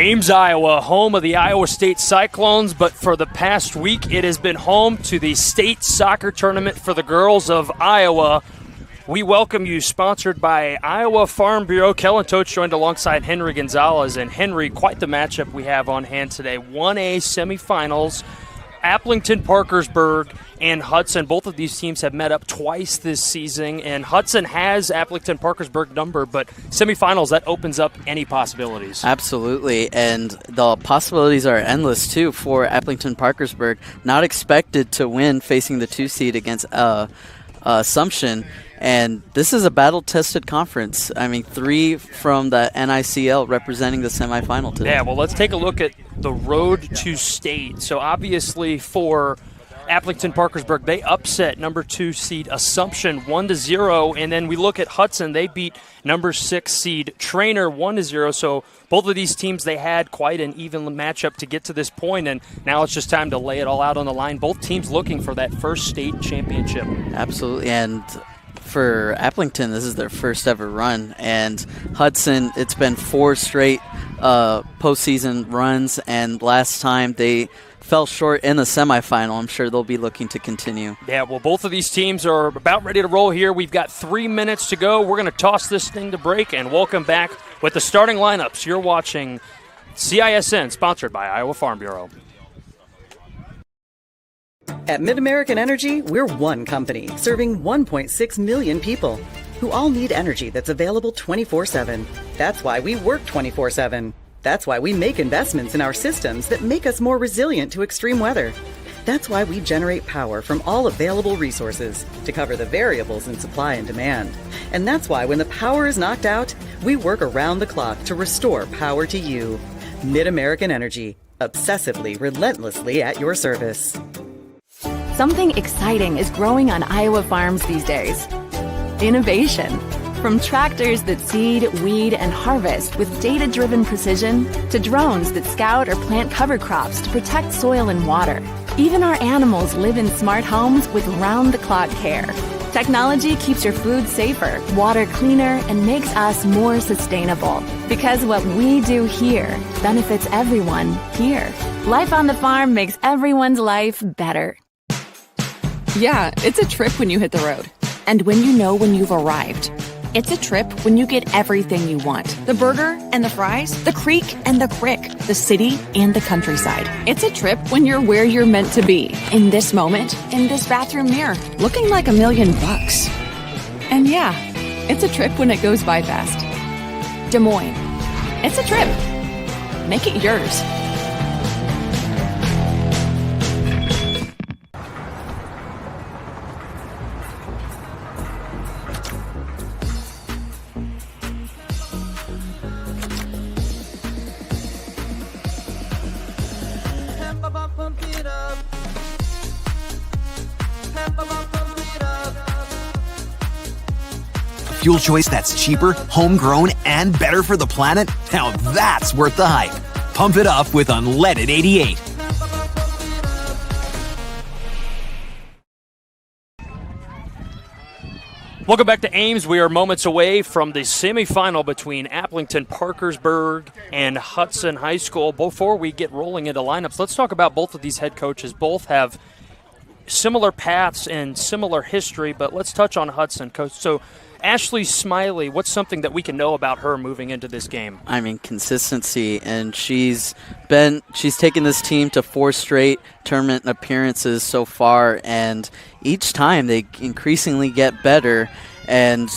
Ames, Iowa, home of the Iowa State Cyclones, but for the past week it has been home to the state soccer tournament for the girls of Iowa. We welcome you, sponsored by Iowa Farm Bureau. Kellen Toth joined alongside Henry Gonzalez. And Henry, quite the matchup we have on hand today. 1A semifinals, Aplington-Parkersburg and Hudson. Both of these teams have met up twice this season, and Hudson has Aplington-Parkersburg number, but semifinals, that opens up any possibilities. Absolutely, and the possibilities are endless, too, for Aplington-Parkersburg. Not expected to win facing the 2 seed against Assumption. And this is a battle-tested conference. I mean, 3 from the NICL representing the semifinal today. Yeah, well, let's take a look at the road to state. So obviously for Aplington-Parkersburg, they upset number 2 seed Assumption 1-0. And then we look at Hudson. They beat number 6 seed Trainer 1-0. So both of these teams, they had quite an even matchup to get to this point, and now it's just time to lay it all out on the line. Both teams looking for that first state championship. Absolutely, and for Aplington, this is their first ever run, and Hudson, it's been 4 straight postseason runs, and last time they fell short in the semifinal. I'm sure they'll be looking to continue. Yeah, well, both of these teams are about ready to roll here. We've got 3 minutes to go. We're going to toss this thing to break, and welcome back with the starting lineups. You're watching CISN, sponsored by Iowa Farm Bureau. At Mid-American Energy, we're one company serving 1.6 million people who all need energy that's available 24/7. That's why we work 24/7. That's why we make investments in our systems that make us more resilient to extreme weather. That's why we generate power from all available resources to cover the variables in supply and demand. And that's why when the power is knocked out, we work around the clock to restore power to you. Mid-American Energy, obsessively, relentlessly at your service. Something exciting is growing on Iowa farms these days. Innovation. From tractors that seed, weed, and harvest with data-driven precision to drones that scout or plant cover crops to protect soil and water. Even our animals live in smart homes with round-the-clock care. Technology keeps your food safer, water cleaner, and makes us more sustainable. Because what we do here benefits everyone here. Life on the farm makes everyone's life better. Yeah, it's a trip when you hit the road. And when you know when you've arrived. It's a trip when you get everything you want. The burger and the fries, the creek and the crick, the city and the countryside. It's a trip when you're where you're meant to be. In this moment, in this bathroom mirror, looking like $1 million. And yeah, it's a trip when it goes by fast. Des Moines. It's a trip. Make it yours. Fuel choice that's cheaper, homegrown, and better for the planet? Now that's worth the hype. Pump it up with Unleaded 88. Welcome back to Ames. We are moments away from the semifinal between Aplington-Parkersburg and Hudson High School. Before we get rolling into lineups, let's talk about both of these head coaches. Both have similar paths and similar history, but let's touch on Hudson, Coach. So Ashley Smiley, what's something that we can know about her moving into this game? I mean, consistency, and she's taken this team to 4 straight tournament appearances so far, and each time they increasingly get better, and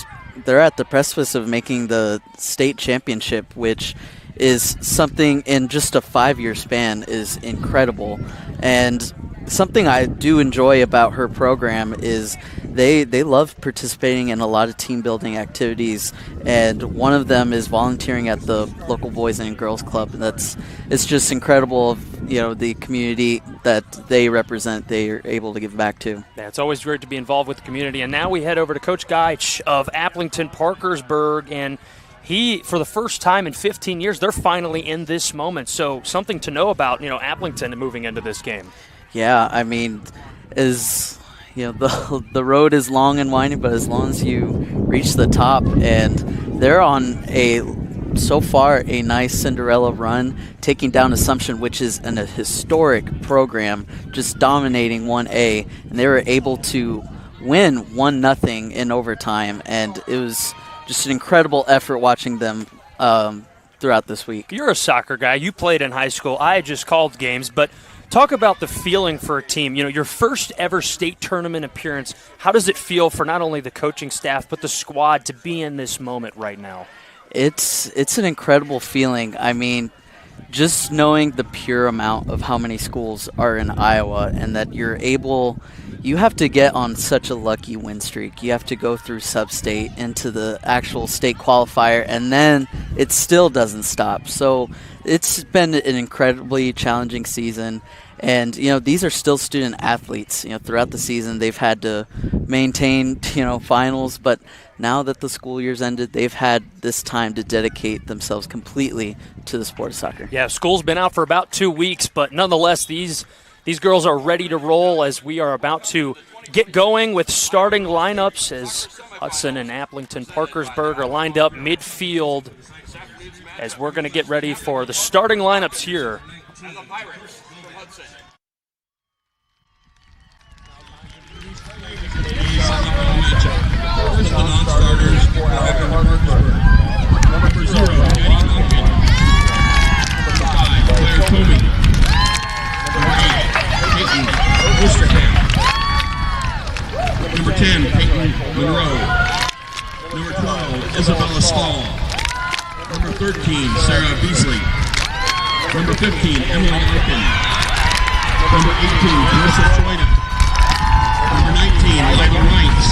they're at the precipice of making the state championship, which is something in just a 5-year span is incredible. And something I do enjoy about her program is they love participating in a lot of team building activities, and one of them is volunteering at the local Boys and Girls Club. It's just incredible of the community that they represent, they are able to give back to. Yeah, it's always great to be involved with the community. And now we head over to Coach Geich of Aplington-Parkersburg, and he, for the first time in 15 years, they're finally in this moment. So something to know about, Aplington moving into this game. Yeah, I mean, the road is long and winding, but as long as you reach the top, and they're on a so far a nice Cinderella run, taking down Assumption, which is a historic program, just dominating 1A, and they were able to win 1-0 in overtime, and it was just an incredible effort watching them throughout this week. You're a soccer guy. You played in high school. I just called games, but talk about the feeling for a team. Your first ever state tournament appearance. How does it feel for not only the coaching staff but the squad to be in this moment right now? It's an incredible feeling. I mean, just knowing the pure amount of how many schools are in Iowa and that you have to get on such a lucky win streak. You have to go through sub-state into the actual state qualifier, and then it still doesn't stop. So it's been an incredibly challenging season. And, these are still student athletes. Throughout the season, they've had to maintain, finals. But now that the school year's ended, they've had this time to dedicate themselves completely to the sport of soccer. Yeah, school's been out for about 2 weeks, but nonetheless, these girls are ready to roll as we are about to get going with starting lineups as Hudson and Aplington-Parkersburg are lined up midfield as we're going to get ready for the starting lineups here. First, the non-starters for Aplington-Parkersburg. Number 0, Eddie Duncan. Number 5, Claire Comey. Number 8, Peyton Osterkamp. Number 10, Peyton Monroe. Number 12, Isabella Stahl. Number 13, Sarah Beasley. Number 15, Emily Arkin. Number 18, Marissa Troida. Number 19, Lila Reitz.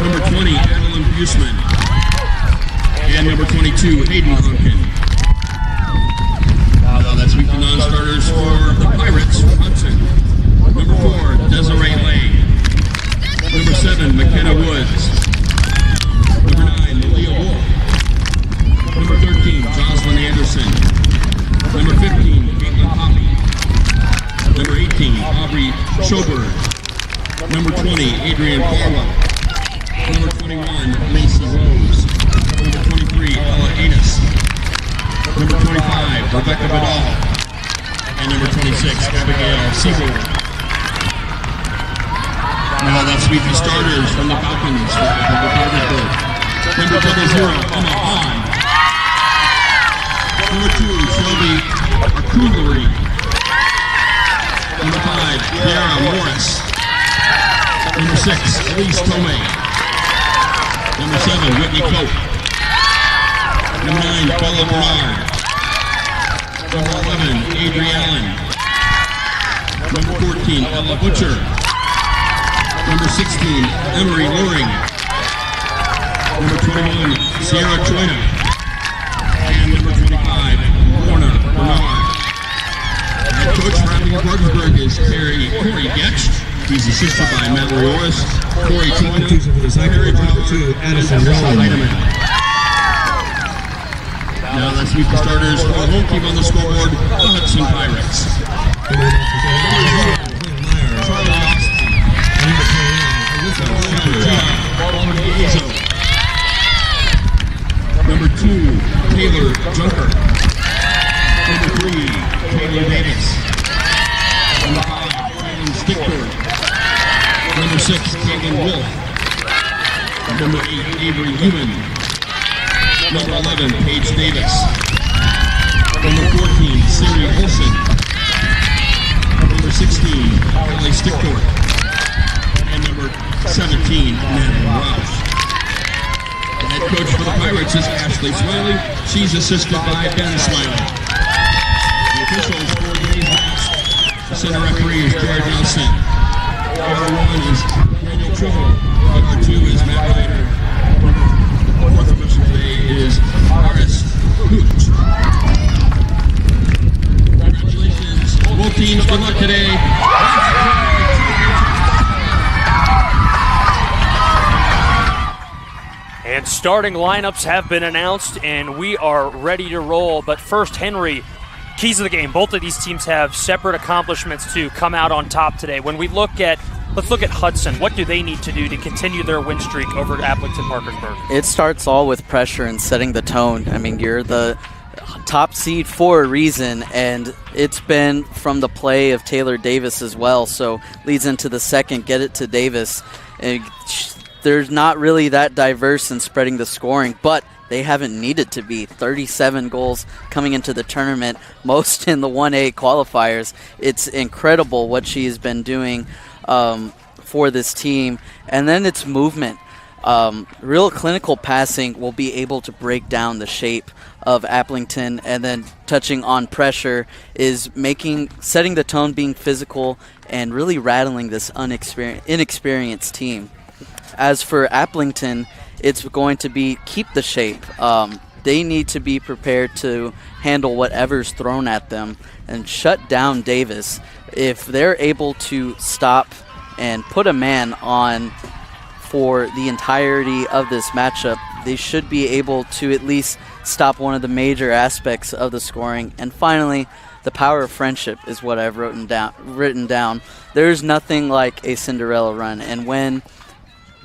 Number 20, Adeline Buseman. And number 22, Hayden Duncan. That's week the non-starters for the Pirates from Hudson. Number 4, Desiree Lay. Number 7, McKenna Woods. Number 9, Malia Wolf. Number 13, Jocelyn Anderson. Number 15, Caitlin Poppy. Number 18, Aubrey Schoberg. Number 20, Adrian Farwell. Number 21, Macy Rose. Number 23, Ella Anis. Number 25, Rebecca Vidal. And number 26, Abigail Seaboard. That's weekly starters from the Falcons from the Parkersburg. Number 00, Emma Hahn. Number 2, Shelby Arcudlery. Number 5, Kiara Morris. Number 6, Elise Tomei. Number 7, Whitney Cope. Number 9, Bella Bernard. Number 11, Adri Allen. Number 14, Ella Butcher. Number 16, Emery Loring. Number 21, Sierra Troida. And number 25, Warner Bernard. Head coach for Aplington-Parkersburg is Corey Getch. He's assisted by Matt Loris, Corey Troida, Zachary Brown, Addison Heidemann. Now let's meet the starters for the home team on the scoreboard, the Hudson Pirates. Number 2, Taylor Junker. Number 3, Taylor Davis. Number 5, Caitlin Stickford. Number 6, Caitlin Wolf. Number 8, Avery Human. Number 11, Paige Davis. Number 14, Siri Olson. Number 16, Kelly Stickford. And number 17, Natalie Roush. The head coach for the Pirates is Ashley Smiley. She's assisted by Ben Smiley. The officials for today's match, the center referee is Jared Nelson. R1 is Daniel Triple. R2 is Matt Ryder. The fourth official today is Horace Hooch. Congratulations, both teams. Good luck today. And starting lineups have been announced, and we are ready to roll. But first, Henry, keys of the game. Both of these teams have separate accomplishments to come out on top today. When we look at Let's look at Hudson. What do they need to do to continue their win streak over Aplington-Parkersburg? It starts all with pressure and setting the tone. I mean, you're the top seed for a reason, and it's been from the play of Taylor Davis as well. So leads into the second, get it to Davis. And there's not really that diverse in spreading the scoring, but they haven't needed to be. 37 goals coming into the tournament, most in the 1A qualifiers. It's incredible what she has been doing for this team. And then it's movement. Real clinical passing will be able to break down the shape of Aplington, and then touching on pressure is setting the tone, being physical, and really rattling this inexperienced team. As for Aplington, it's going to be keep the shape. They need to be prepared to handle whatever's thrown at them and shut down Davis. If they're able to stop and put a man on for the entirety of this matchup, they should be able to at least stop one of the major aspects of the scoring. And finally, the power of friendship is what I've written down. There's nothing like a Cinderella run, and when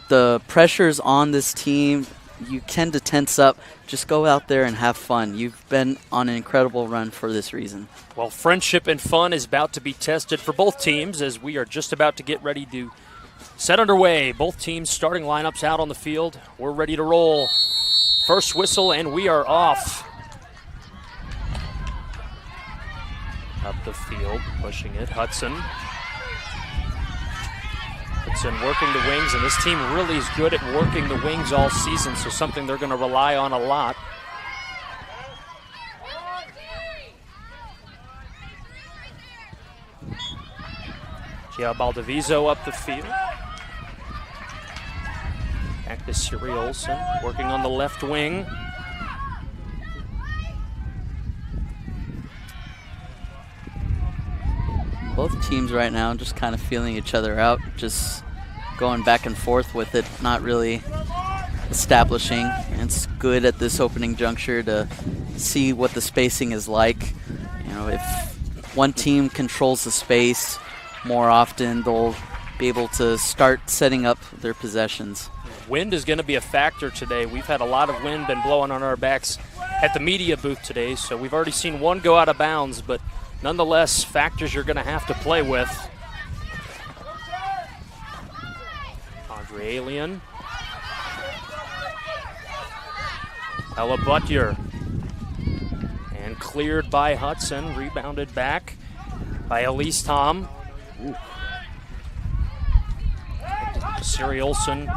the pressure's on this team, you tend to tense up. Just go out there and have fun. You've been on an incredible run for this reason. Well, friendship and fun is about to be tested for both teams as we are just about to get ready to set underway. Both teams starting lineups out on the field. We're ready to roll. First whistle and we are off. Up the field, pushing it, Hudson. Hudson working the wings, and this team really is good at working the wings all season, so something they're going to rely on a lot. Gia Baldaviso up the field. Back to Siri Olsen, working on the left wing. Both teams right now just kind of feeling each other out, just going back and forth with it, not really establishing. And it's good at this opening juncture to see what the spacing is like. You know, if one team controls the space more often, they'll be able to start setting up their possessions. Wind is going to be a factor today. We've had a lot of wind been blowing on our backs at the media booth today, so we've already seen one go out of bounds, but nonetheless, factors you're going to have to play with. Andre Alien. Ella Butyer. And cleared by Hudson. Rebounded back by Elise Tom. Siri Olsen.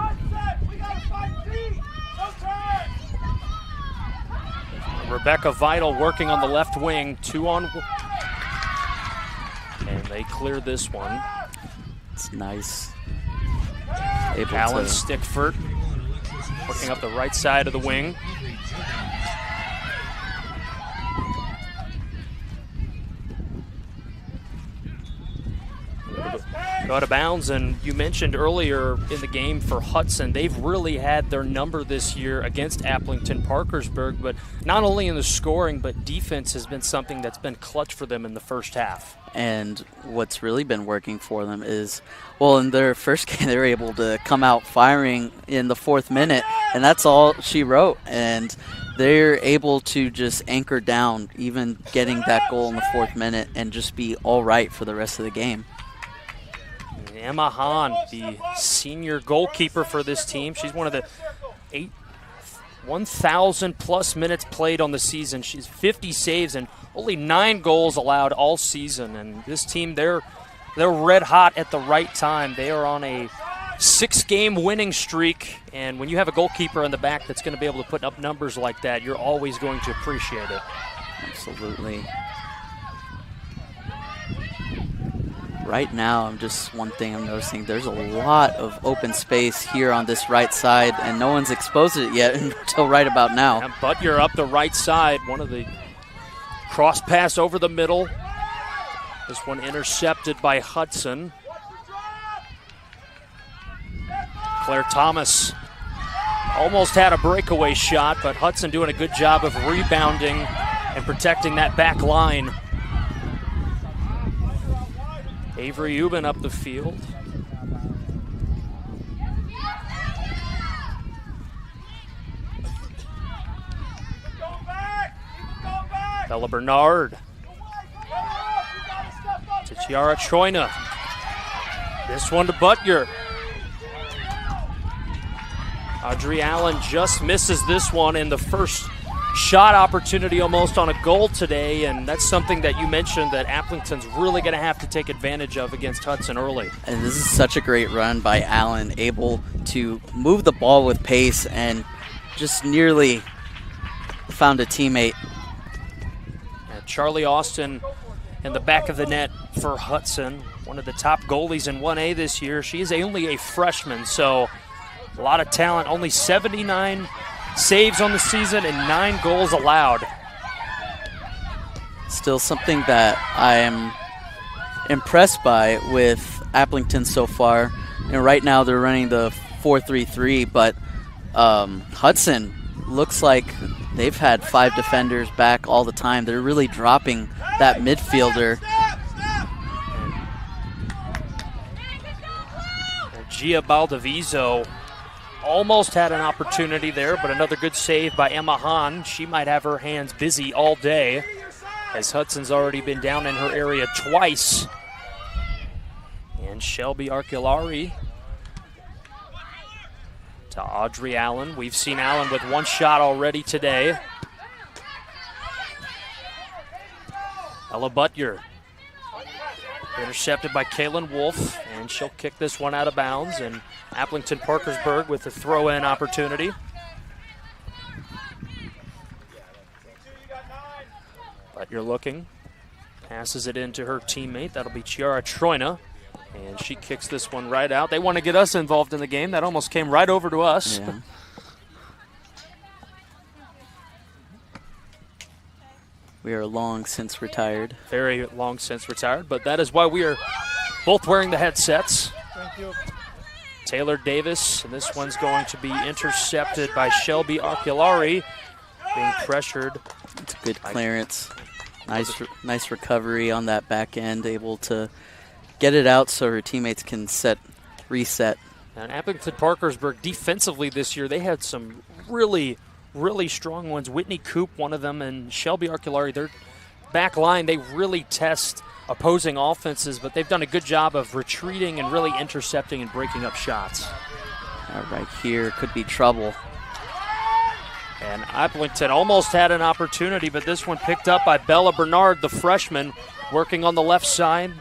Rebecca Vital working on the left wing. 2-on-1. And they clear this one. It's nice. Alan Stickford working up the right side of the wing. Go out of bounds, and you mentioned earlier in the game for Hudson, they've really had their number this year against Aplington-Parkersburg, but not only in the scoring, but defense has been something that's been clutch for them in the first half. And what's really been working for them is, well, in their first game, they were able to come out firing in the 4th minute, and that's all she wrote. And they're able to just anchor down, even getting that goal in the 4th minute, and just be all right for the rest of the game. Emma Hahn, the senior goalkeeper for this team. She's one of the 1,000-plus minutes played on the season. She's 50 saves and only 9 goals allowed all season. And this team, they're red hot at the right time. They are on a 6-game winning streak. And when you have a goalkeeper in the back that's going to be able to put up numbers like that, you're always going to appreciate it. Absolutely. Right now, one thing I'm noticing, there's a lot of open space here on this right side, and no one's exposed it yet until right about now. Yeah, Butyer up the right side, one of the cross pass over the middle. This one intercepted by Hudson. Claire Thomas almost had a breakaway shot, but Hudson doing a good job of rebounding and protecting that back line. Avery Ubin up the field. Bella Bernard to Chiara Troina. This one to Butyer. Audrey Allen just misses this one in the first shot opportunity almost on a goal today, and that's something that you mentioned that Aplington's really going to have to take advantage of against Hudson early. And this is such a great run by Allen, able to move the ball with pace and just nearly found a teammate. And Charlie Austin in the back of the net for Hudson, one of the top goalies in 1A this year. She is only a freshman, so a lot of talent. Only 79 saves on the season and 9 goals allowed. Still something that I am impressed by with Aplington so far. And right now they're running the 4-3-3, but Hudson looks like they've had 5 defenders back all the time. They're really dropping that midfielder. And Gia Baldaviso almost had an opportunity there, but another good save by Emma Hahn. She might have her hands busy all day, as Hudson's already been down in her area twice. And Shelby Arculari to Audrey Allen. We've seen Allen with 1 shot already today. Ella Butyer intercepted by Kaylin Wolf, and she'll kick this one out of bounds. And Aplington-Parkersburg with the throw-in opportunity. Butyer looking, passes it into her teammate. That'll be Chiara Troina, and she kicks this one right out. They want to get us involved in the game. That almost came right over to us. Yeah. We are long since retired. Very long since retired, but that is why we are both wearing the headsets. Thank you. Taylor Davis, and this one's going to be intercepted by Shelby Arculari, being pressured. It's a good clearance. Nice recovery on that back end, able to get it out so her teammates can reset. And Aplington-Parkersburg defensively this year, they had some really strong ones. Whitney Coop, one of them, and Shelby Arculari, their back line, they really test opposing offenses, but they've done a good job of retreating and really intercepting and breaking up shots. Right here could be trouble. And Aplington almost had an opportunity, but this one picked up by Bella Bernard, the freshman, working on the left side.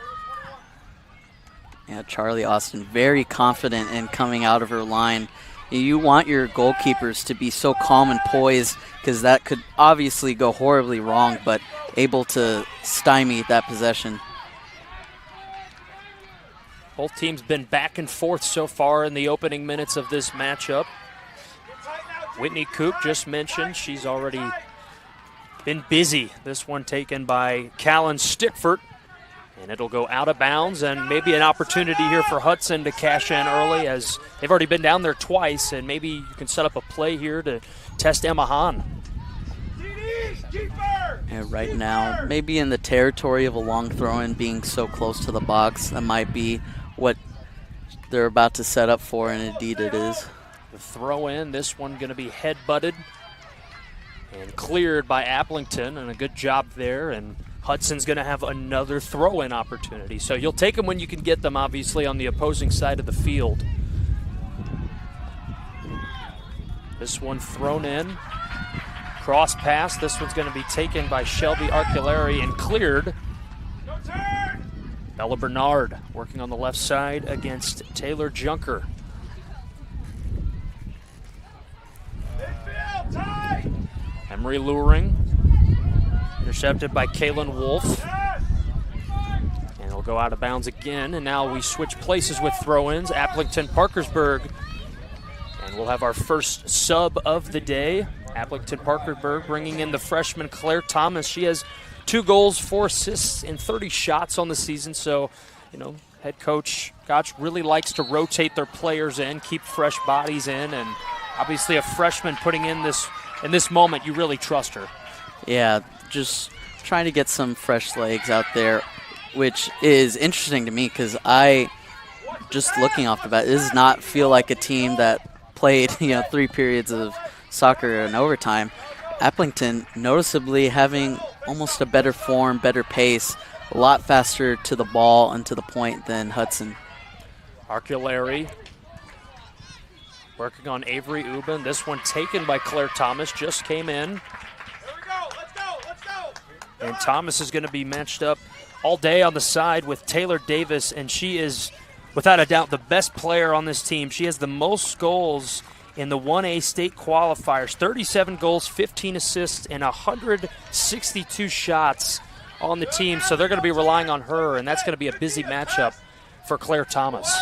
Yeah, Charlie Austin very confident in coming out of her line. You want your goalkeepers to be so calm and poised, because that could obviously go horribly wrong, but able to stymie that possession. Both teams been back and forth so far in the opening minutes of this matchup. Whitney Coop just mentioned, she's already been busy. This one taken by Callan Stickford, and it'll go out of bounds, and maybe an opportunity here for Hudson to cash in early, as they've already been down there twice, and maybe you can set up a play here to test Emma Hahn. And right now, maybe in the territory of a long throw-in, being so close to the box, that might be what they're about to set up for, and indeed it is. The throw in, this one going to be head-butted and cleared by Aplington, and a good job there, and Hudson's going to have another throw-in opportunity. So you'll take them when you can get them, obviously, on the opposing side of the field. This one thrown in. Cross pass. This one's going to be taken by Shelby Arculari and cleared. Bella Bernard working on the left side against Taylor Junker. Emery Luring. Intercepted by Kaylin Wolf. And it'll go out of bounds again. And now we switch places with throw-ins. Aplington-Parkersburg. And we'll have our first sub of the day. Aplington-Parkersburg bringing in the freshman Claire Thomas. She has 2 goals, 4 assists, and 30 shots on the season. So, head coach Gotch really likes to rotate their players in, keep fresh bodies in, and obviously a freshman putting in this moment, you really trust her. Yeah, just trying to get some fresh legs out there, which is interesting to me because I just looking off the bat, it does not feel like a team that played 3 periods of soccer in overtime. Aplington noticeably having almost a better form, better pace, a lot faster to the ball and to the point than Hudson. Arculari working on Avery Ubin. This one taken by Claire Thomas, just came in. And Thomas is going to be matched up all day on the side with Taylor Davis, and she is, without a doubt, the best player on this team. She has the most goals in the 1A state qualifiers, 37 goals, 15 assists, and 162 shots on the team. So they're going to be relying on her, and that's going to be a busy matchup for Claire Thomas.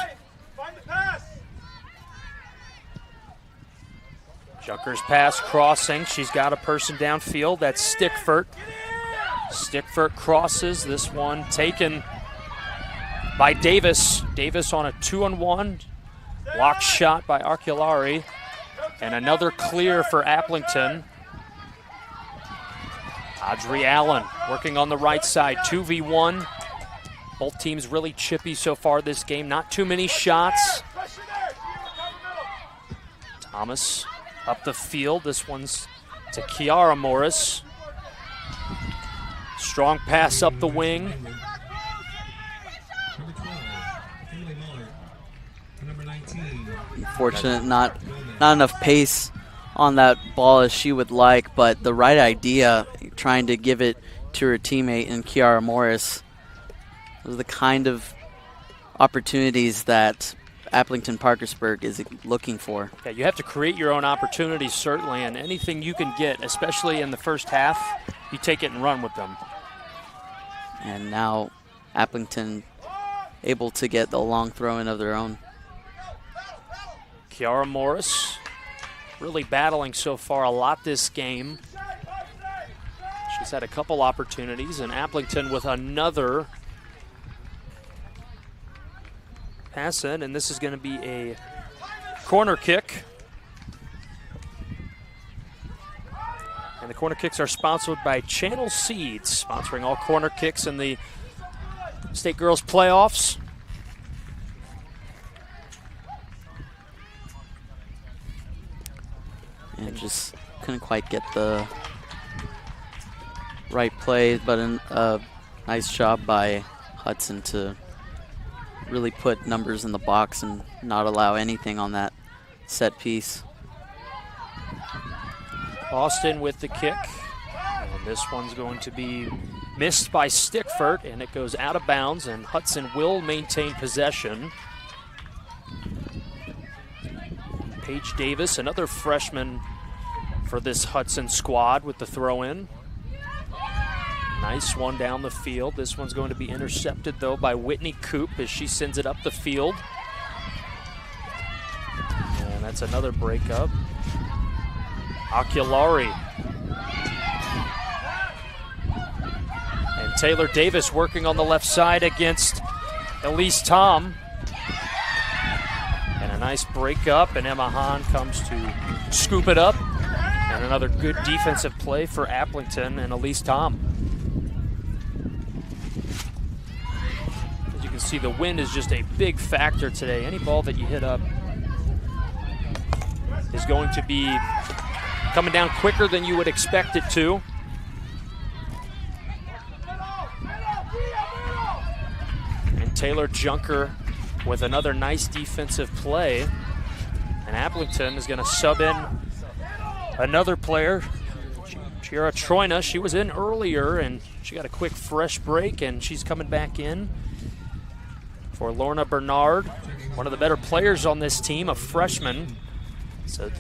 Junker's pass crossing. She's got a person downfield. That's Stickford. Stickford crosses. This one taken by Davis. Davis on a 2-on-1. Blocked shot by Arculari. And another clear for Aplington. Audrey Allen working on the right side. 2v1. Both teams really chippy so far this game. Not too many shots. Thomas up the field. This one's to Kiara Morris. Strong pass up the wing. Unfortunate, not enough pace on that ball as she would like, but the right idea, trying to give it to her teammate in Kiara Morris. Those are the kind of opportunities that Aplington-Parkersburg is looking for. Yeah, you have to create your own opportunities, certainly, and anything you can get, especially in the first half, you take it and run with them. And now Aplington able to get the long throw-in of their own. Kiara Morris really battling so far a lot this game. She's had a couple opportunities, and Aplington with another pass in, and this is going to be a corner kick. And the corner kicks are sponsored by Channel Seeds, sponsoring all corner kicks in the State Girls Playoffs. And just couldn't quite get the right play, but a nice job by Hudson to really put numbers in the box and not allow anything on that set piece. Austin with the kick. And this one's going to be missed by Stickford, and it goes out of bounds, and Hudson will maintain possession. Paige Davis, another freshman for this Hudson squad with the throw-in. Nice one down the field. This one's going to be intercepted, though, by Whitney Coop as she sends it up the field. And that's another breakup. Aculari. And Taylor Davis working on the left side against Elise Tom. And a nice breakup, and Emma Hahn comes to scoop it up. And another good defensive play for Aplington and Elise Tom. As you can see, the wind is just a big factor today. Any ball that you hit up is going to be coming down quicker than you would expect it to. And Taylor Junker with another nice defensive play. And Aplington is going to sub in another player, Chiara Troina. She was in earlier, and she got a quick fresh break, and she's coming back in for Lorna Bernard, one of the better players on this team, a freshman. So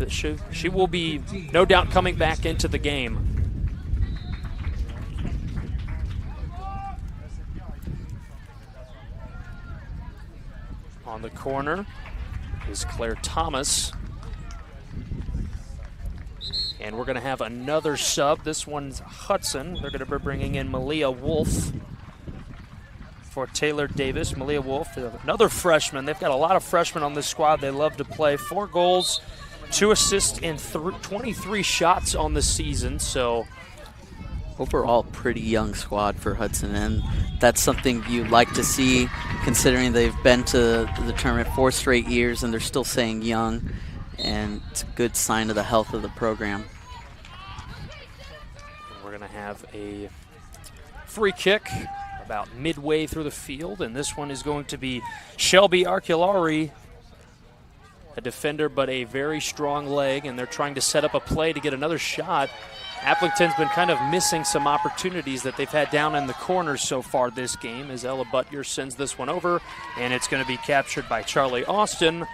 she will be, no doubt, coming back into the game. On the corner is Claire Thomas. And we're going to have another sub. This one's Hudson. They're going to be bringing in Malia Wolf for Taylor Davis. Malia Wolf, another freshman. They've got a lot of freshmen on this squad. They love to play. 4 goals, 2 assists, and 23 shots on the season. So overall pretty young squad for Hudson, and that's something you'd like to see considering they've been to the tournament 4 straight years and they're still saying young, and it's a good sign of the health of the program. We're going to have a free kick about midway through the field, and this one is going to be Shelby Arculari, a defender but a very strong leg, and they're trying to set up a play to get another shot. Aplington's been kind of missing some opportunities that they've had down in the corners so far this game as Ella Butyer sends this one over, and it's going to be captured by Charlie Austin.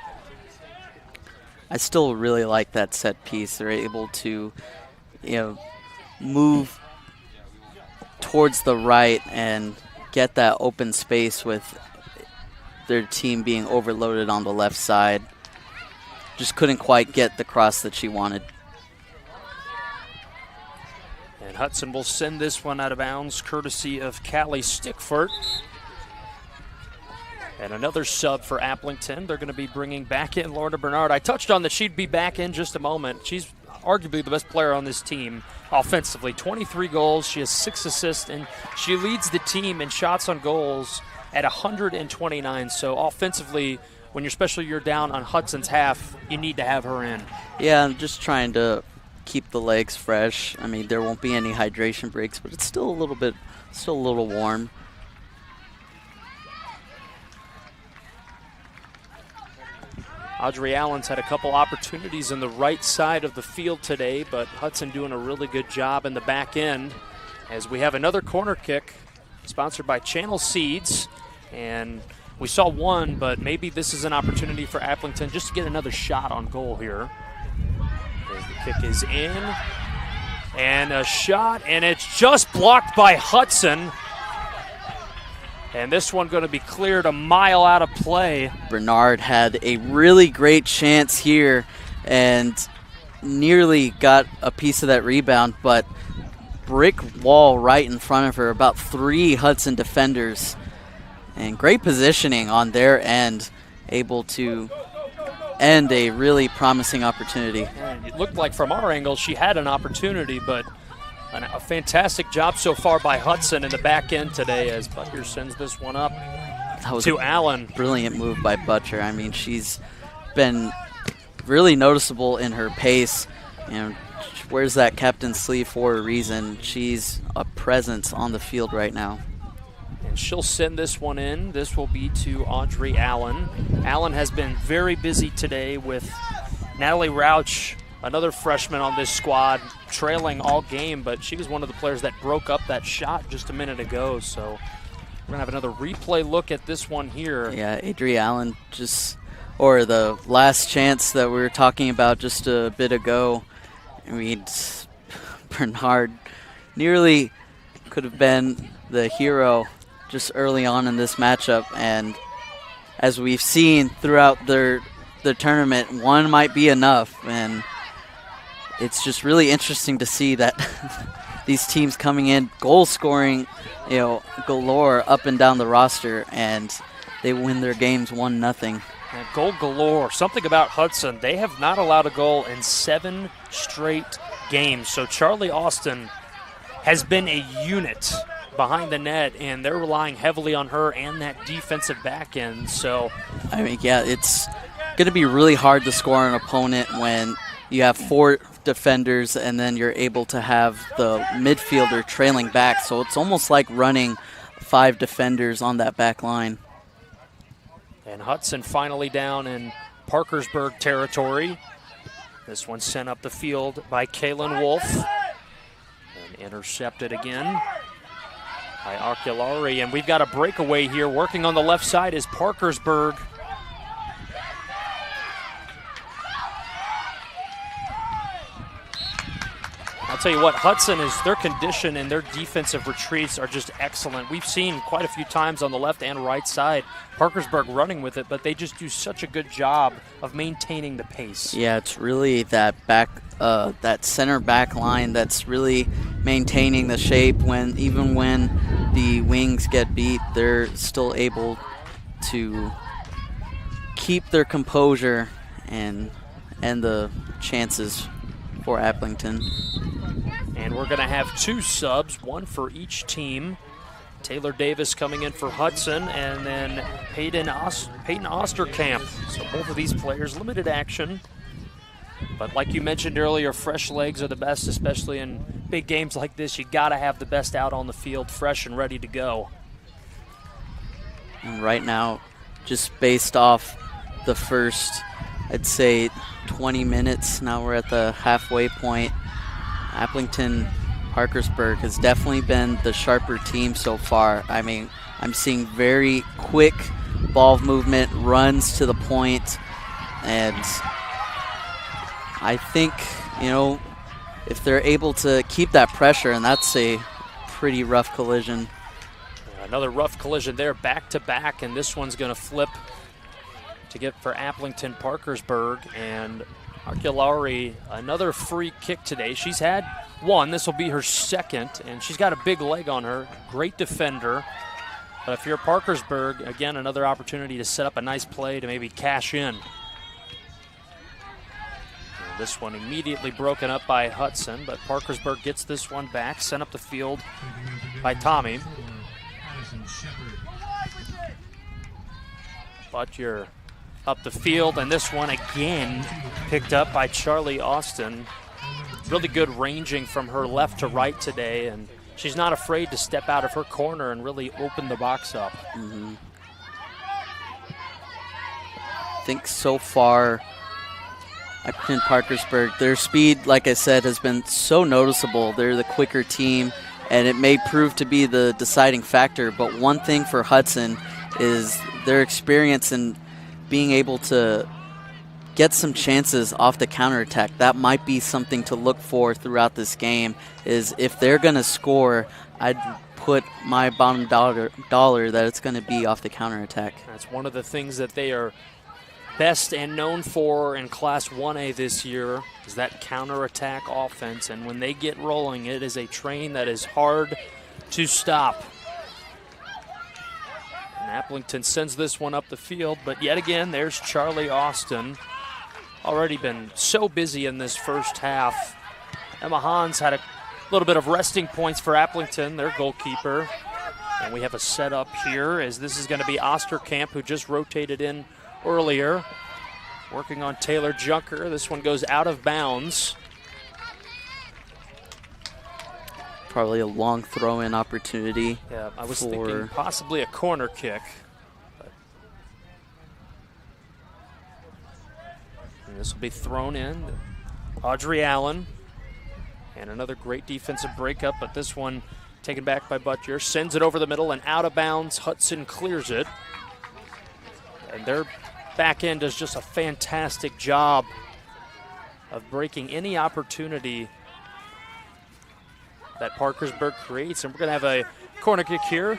I still really like that set piece. They're able to, move towards the right and get that open space with their team being overloaded on the left side. Just couldn't quite get the cross that she wanted. And Hudson will send this one out of bounds, courtesy of Callie Stickford. And another sub for Aplington. They're going to be bringing back in Lorna Bernard. I touched on that she'd be back in just a moment. She's arguably the best player on this team offensively. 23 goals, she has 6 assists, and she leads the team in shots on goals at 129. So offensively, when you're down on Hudson's half, you need to have her in. Yeah, I'm just trying to keep the legs fresh. I mean, there won't be any hydration breaks, but it's still a little warm. Audrey Allen's had a couple opportunities in the right side of the field today, but Hudson doing a really good job in the back end as we have another corner kick sponsored by Channel Seeds. And we saw one, but maybe this is an opportunity for Aplington just to get another shot on goal here. As the kick is in, and a shot, and it's just blocked by Hudson. And this one going to be cleared a mile out of play. Bernard had a really great chance here and nearly got a piece of that rebound, but brick wall right in front of her, about 3 Hudson defenders. And great positioning on their end, able to end a really promising opportunity. And it looked like from our angle she had an opportunity, but a fantastic job so far by Hudson in the back end today as Butcher sends this one up to Allen. Brilliant move by Butcher. I mean, she's been really noticeable in her pace. She wears that captain sleeve for a reason. She's a presence on the field right now. And she'll send this one in. This will be to Audrey Allen. Allen has been very busy today with Natalie Rauch, another freshman on this squad, trailing all game, but she was one of the players that broke up that shot just a minute ago. So we're going to have another replay look at this one here. Yeah, Adri Allen or the last chance that we were talking about just a bit ago. I mean, Bernard nearly could have been the hero just early on in this matchup, and as we've seen throughout the tournament, one might be enough, and it's just really interesting to see that these teams coming in, goal scoring, galore up and down the roster, and they win their games 1-0. And goal galore. Something about Hudson, they have not allowed a goal in 7 straight games. So Charlie Austin has been a unit behind the net, and they're relying heavily on her and that defensive back end. So, I mean, yeah, it's going to be really hard to score an opponent when you have 4 defenders and then you're able to have the midfielder trailing back. So it's almost like running 5 defenders on that back line. And Hudson finally down in Parkersburg territory. This one sent up the field by Kaylin Wolf. And intercepted again by Arculari. And we've got a breakaway here. Working on the left side is Parkersburg. I'll tell you what, Hudson is, their condition and their defensive retreats are just excellent. We've seen quite a few times on the left and right side Parkersburg running with it, but they just do such a good job of maintaining the pace. Yeah, it's really that that center back line that's really maintaining the shape. Even when the wings get beat, they're still able to keep their composure and the chances for Aplington. And we're going to have 2 subs, 1 for each team. Taylor Davis coming in for Hudson, and then Peyton Osterkamp. So both of these players, limited action. But like you mentioned earlier, fresh legs are the best, especially in big games like this. You got to have the best out on the field, fresh and ready to go. And right now, just based off the first, I'd say 20 minutes, now we're at the halfway point. Aplington-Parkersburg has definitely been the sharper team so far. I mean, I'm seeing very quick ball movement, runs to the point, and I think, you know, if they're able to keep that pressure, and that's a pretty rough collision. Another rough collision there, back-to-back, and this one's going to flip to get for Aplington-Parkersburg. And Archulari, another free kick today. She's had 1. This will be her 2nd, and she's got a big leg on her. Great defender. But if you're Parkersburg, again, another opportunity to set up a nice play to maybe cash in. And this one immediately broken up by Hudson, but Parkersburg gets this one back, sent up the field by Tommy. Butcher up the field, and this one again picked up by Charlie Austin. Really good ranging from her left to right today, and she's not afraid to step out of her corner and really open the box up. I think so far, Parkersburg, their speed, like I said, has been so noticeable. They're the quicker team, and it may prove to be the deciding factor. But one thing for Hudson is their experience in being able to get some chances off the counterattack. That might be something to look for throughout this game, is if they're going to score, I'd put my bottom dollar that it's going to be off the counterattack. That's one of the things that they are best and known for in Class 1A this year, is that counterattack offense. And when they get rolling, it is a train that is hard to stop. And Aplington sends this one up the field, but yet again, there's Charlie Austin. Already been so busy in this first half. Emma Hans had a little bit of resting points for Aplington, their goalkeeper. And we have a setup here, as this is going to be Osterkamp, who just rotated in earlier, working on Taylor Junker. This one goes out of bounds. Probably a long throw-in opportunity. Yeah, I was thinking possibly a corner kick. And this will be thrown in. Audrey Allen. And another great defensive breakup, but this one taken back by Butcher. Sends it over the middle and out of bounds. Hudson clears it. And their back end does just a fantastic job of breaking any opportunity that Parkersburg creates. And we're going to have a corner kick here.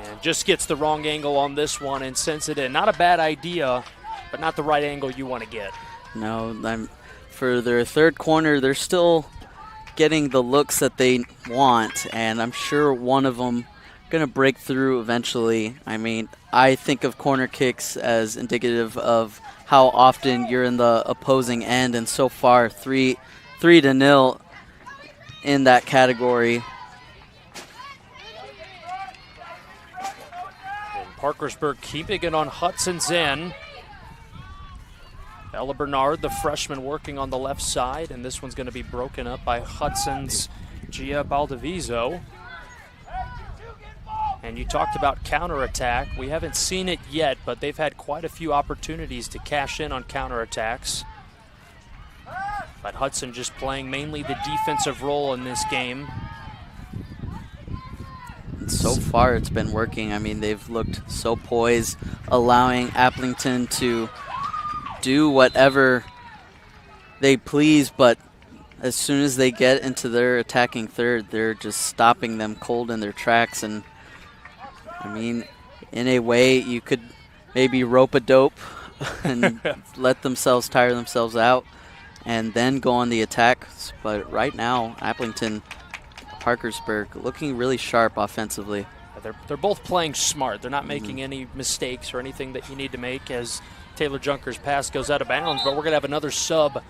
And just gets the wrong angle on this one and sends it in. Not a bad idea, but not the right angle you want to get. No, for their third corner, they're still getting the looks that they want, and I'm sure one of them going to break through eventually. I mean, I think of corner kicks as indicative of how often you're in the opposing end, and so far 3-0 in that category. And Parkersburg keeping it on Hudson's end. Ella Bernard, the freshman, working on the left side, and this one's going to be broken up by Hudson's Gia Baldaviso. And you talked about counterattack. We haven't seen it yet, but they've had quite a few opportunities to cash in on counterattacks. But Hudson just playing mainly the defensive role in this game. So far it's been working. I mean, they've looked so poised, allowing Aplington to do whatever they please, but as soon as they get into their attacking third, they're just stopping them cold in their tracks. And I mean, in a way, you could maybe rope a dope and let themselves tire themselves out and then go on the attack. But right now, Aplington-Parkersburg looking really sharp offensively. they're both playing smart. They're not making any mistakes or anything that you need to make as Taylor Junker's pass goes out of bounds. But we're going to have another sub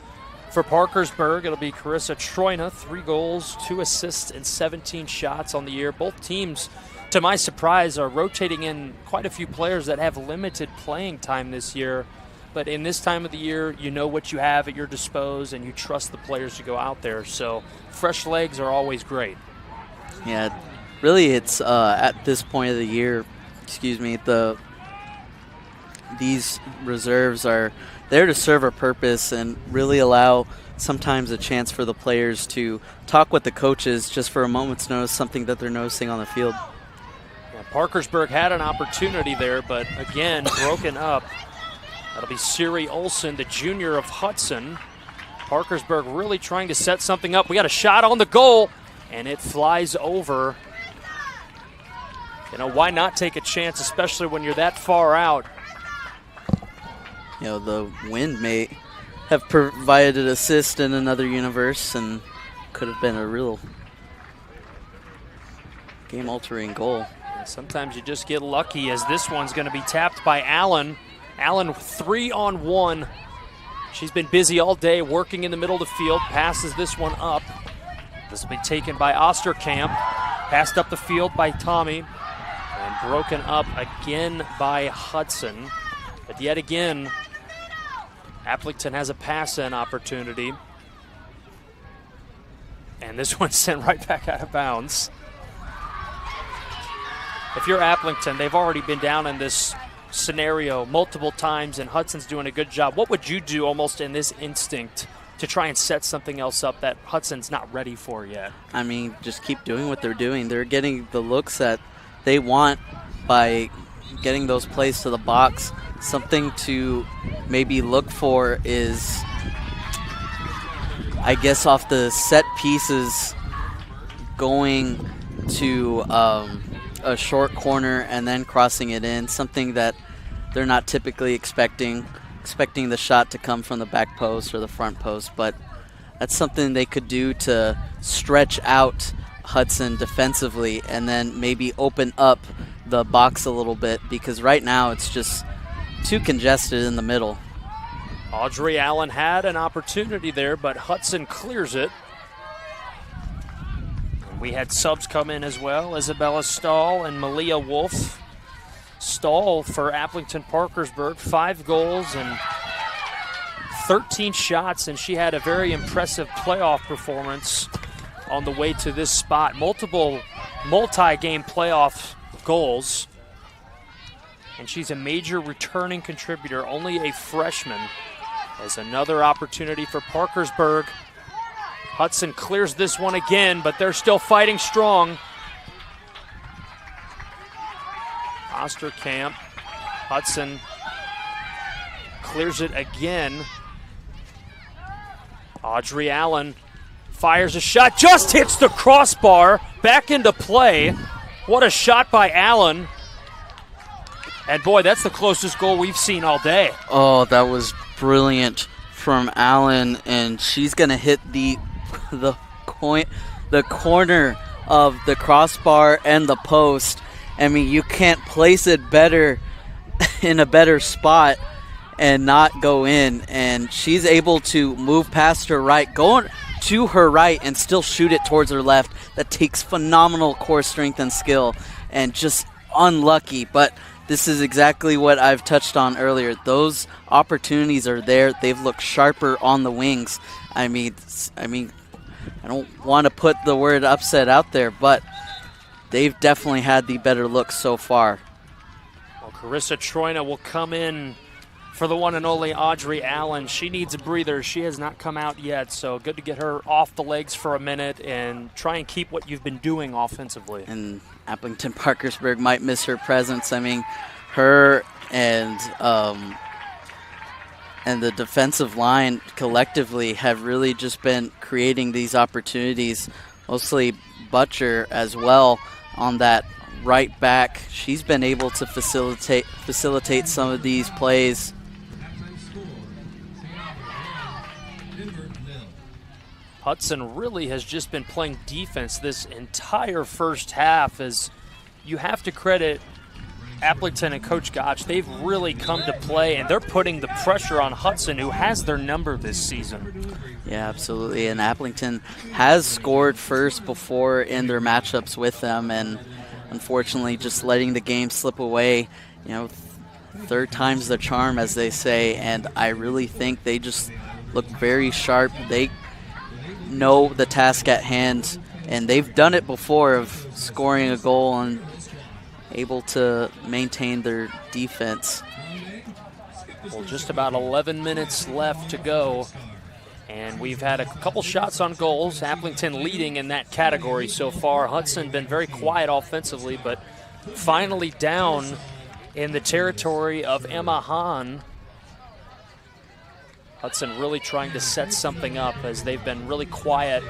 for Parkersburg. It'll be Carissa Troina, 3 goals, 2 assists, and 17 shots on the year. Both teams, to my surprise, are rotating in quite a few players that have limited playing time this year. But in this time of the year, you know what you have at your disposal, and you trust the players to go out there. So fresh legs are always great. Yeah, really it's at this point of the year, these reserves are there to serve a purpose and really allow sometimes a chance for the players to talk with the coaches just for a moment's notice, something that they're noticing on the field. Yeah, Parkersburg had an opportunity there, but again, broken up. That'll be Siri Olson, the junior of Hudson. Parkersburg really trying to set something up. We got a shot on the goal, and it flies over. You know, why not take a chance, especially when you're that far out? You know, the wind may have provided an assist in another universe and could have been a real game-altering goal. And sometimes you just get lucky, as this one's going to be tapped by Allen. Allen 3-on-1. She's been busy all day working in the middle of the field. Passes this one up. This will be taken by Osterkamp. Passed up the field by Tommy. And broken up again by Hudson. But yet again, Aplington has a pass-in opportunity. And this one's sent right back out of bounds. If you're Aplington, they've already been down in this scenario multiple times, and Hudson's doing a good job. What would you do almost in this instinct to try and set something else up that Hudson's not ready for yet? I mean, just keep doing what they're doing. They're getting the looks that they want by getting those plays to the box. Something to maybe look for is, I guess, off the set pieces, going to a short corner and then crossing it in, something that they're not typically expecting the shot to come from the back post or the front post, but that's something they could do to stretch out Hudson defensively and then maybe open up the box a little bit, because right now it's just too congested in the middle. Audrey Allen had an opportunity there, but Hudson clears it. We had subs come in as well, Isabella Stahl and Malia Wolf. Stahl for Aplington-Parkersburg, 5 goals and 13 shots, and she had a very impressive playoff performance on the way to this spot. Multiple multi-game playoff goals, and she's a major returning contributor, only a freshman. As another opportunity for Parkersburg. Hudson clears this one again, but they're still fighting strong. Osterkamp, Hudson clears it again. Audrey Allen fires a shot, just hits the crossbar, back into play. What a shot by Allen. And boy, that's the closest goal we've seen all day. Oh, that was brilliant from Allen, and she's going to hit the corner of the crossbar and the post. I mean, you can't place it better in a better spot and not go in. And she's able to move past her right, go to her right, and still shoot it towards her left. That takes phenomenal core strength and skill, and just unlucky. But this is exactly what I've touched on earlier. Those opportunities are there. They've looked sharper on the wings. I mean, I don't want to put the word upset out there, but they've definitely had the better look so far. Well, Carissa Troina will come in for the one and only Audrey Allen. She needs a breather. She has not come out yet, so good to get her off the legs for a minute and try and keep what you've been doing offensively. And Aplington-Parkersburg might miss her presence. I mean, her and the defensive line collectively have really just been creating these opportunities, mostly Butcher as well on that right back. She's been able to facilitate some of these plays. Hudson really has just been playing defense this entire first half, as you have to credit Aplington and Coach Gotch. They've really come to play, and they're putting the pressure on Hudson, who has their number this season. Yeah, absolutely. And Aplington has scored first before in their matchups with them, and unfortunately just letting the game slip away. You know, third time's the charm, as they say, and I really think they just look very sharp. They know the task at hand, and they've done it before of scoring a goal and able to maintain their defense. Well, just about 11 minutes left to go, and we've had a couple shots on goals. Aplington leading in that category so far. Hudson been very quiet offensively, but finally down in the territory of Emma Hahn. Hudson really trying to set something up as they've been really quiet,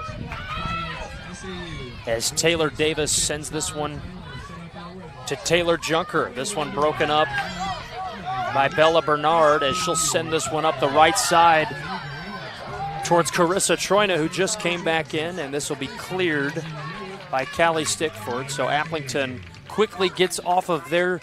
as Taylor Davis sends this one to Taylor Junker. This one broken up by Bella Bernard as she'll send this one up the right side towards Carissa Troina, who just came back in, and this will be cleared by Callie Stickford. So Aplington quickly gets off of their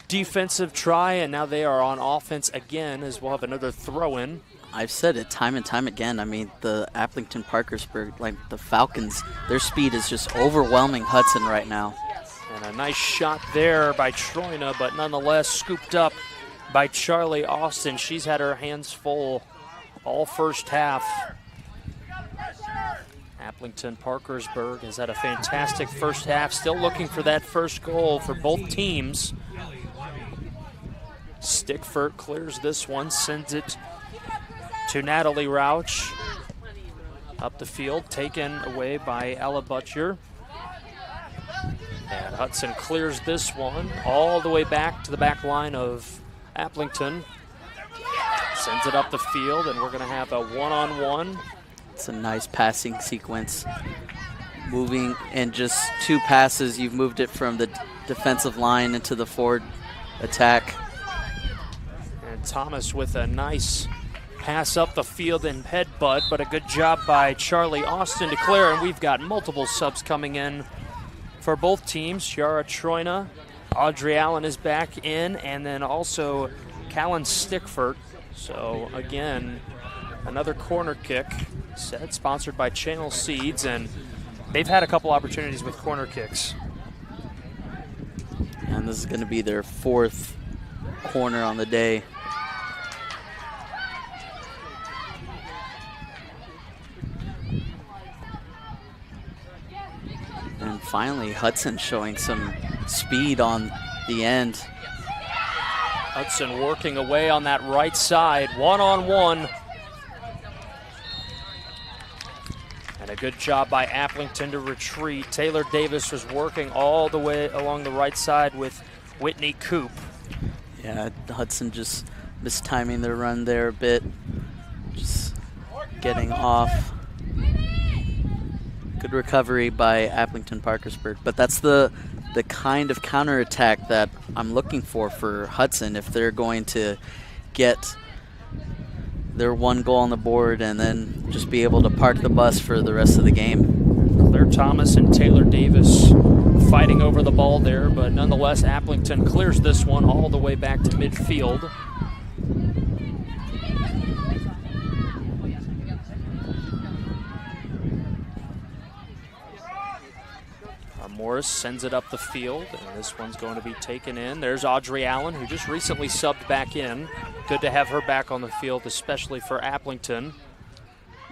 defensive try, and now they are on offense again as we'll have another throw-in. I've said it time and time again. I mean, the Aplington-Parkersburg, like the Falcons, their speed is just overwhelming Hudson right now. And a nice shot there by Troina, but nonetheless scooped up by Charlie Austin. She's had her hands full all first half. Aplington-Parkersburg has had a fantastic first half, still looking for that first goal for both teams. Stickford clears this one, sends it to Natalie Rauch. Up the field, taken away by Ella Butcher. And Hudson clears this one all the way back to the back line of Aplington. Sends it up the field, and we're going to have a one-on-one. It's a nice passing sequence. Moving in just two passes, you've moved it from the defensive line into the forward attack. And Thomas with a nice pass up the field and headbutt, but a good job by Charlie Austin to clear, and we've got multiple subs coming in for both teams. Ciara Troina, Audrey Allen is back in, and then also Callan Stickford. So again, another corner kick set, sponsored by Channel Seeds, and they've had a couple opportunities with corner kicks. And this is going to be their fourth corner on the day. And finally, Hudson showing some speed on the end. Hudson working away on that right side, one-on-one. And a good job by Aplington to retreat. Taylor Davis was working all the way along the right side with Whitney Coop. Yeah, Hudson just mistiming their run there a bit. Just getting off. Good recovery by Aplington-Parkersburg. But that's the kind of counterattack that I'm looking for Hudson if they're going to get their one goal on the board and then just be able to park the bus for the rest of the game. Claire Thomas and Taylor Davis fighting over the ball there, but nonetheless Aplington clears this one all the way back to midfield. Morris sends it up the field, and this one's going to be taken in. There's Audrey Allen, who just recently subbed back in. Good to have her back on the field, especially for Aplington.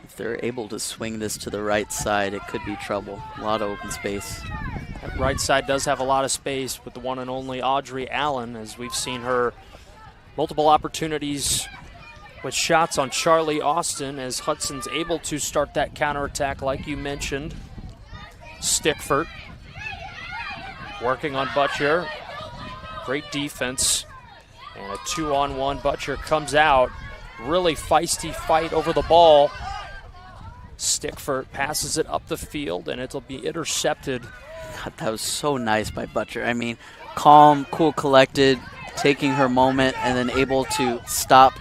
If they're able to swing this to the right side, it could be trouble. A lot of open space. That right side does have a lot of space with the one and only Audrey Allen, as we've seen her multiple opportunities with shots on Charlie Austin, as Hudson's able to start that counterattack like you mentioned. Stickford working on Butcher. Great defense. And a 2-on-1. Butcher comes out. Really feisty fight over the ball. Stickford passes it up the field, and it'll be intercepted. God, that was so nice by Butcher. I mean, calm, cool, collected, taking her moment, and then able to stop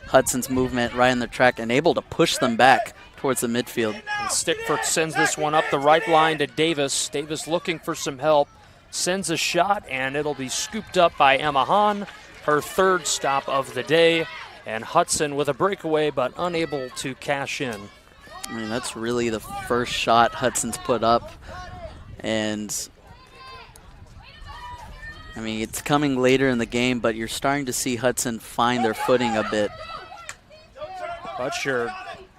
Hudson's movement right in the track and able to push them back towards the midfield. And Stickford sends this one up the right line to Davis. Davis looking for some help. sends a shot, and it'll be scooped up by Emma Hahn, her third stop of the day. And Hudson with a breakaway, but unable to cash in. I mean, that's really the first shot Hudson's put up. And, I mean, it's coming later in the game, but you're starting to see Hudson find their footing a bit. Butcher,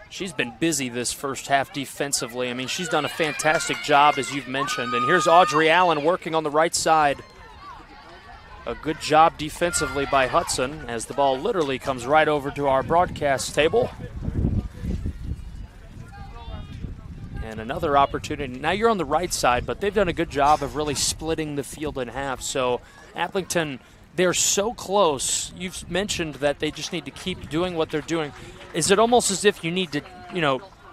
she's been busy this first half defensively. I mean, she's done a fantastic job, as you've mentioned. And here's Audrey Allen working on the right side. A good job defensively by Hudson as the ball literally comes right over to our broadcast table. And another opportunity. Now you're on the right side, but they've done a good job of really splitting the field in half. So Aplington, they're so close. You've mentioned that they just need to keep doing what they're doing. Is it almost as if you need to,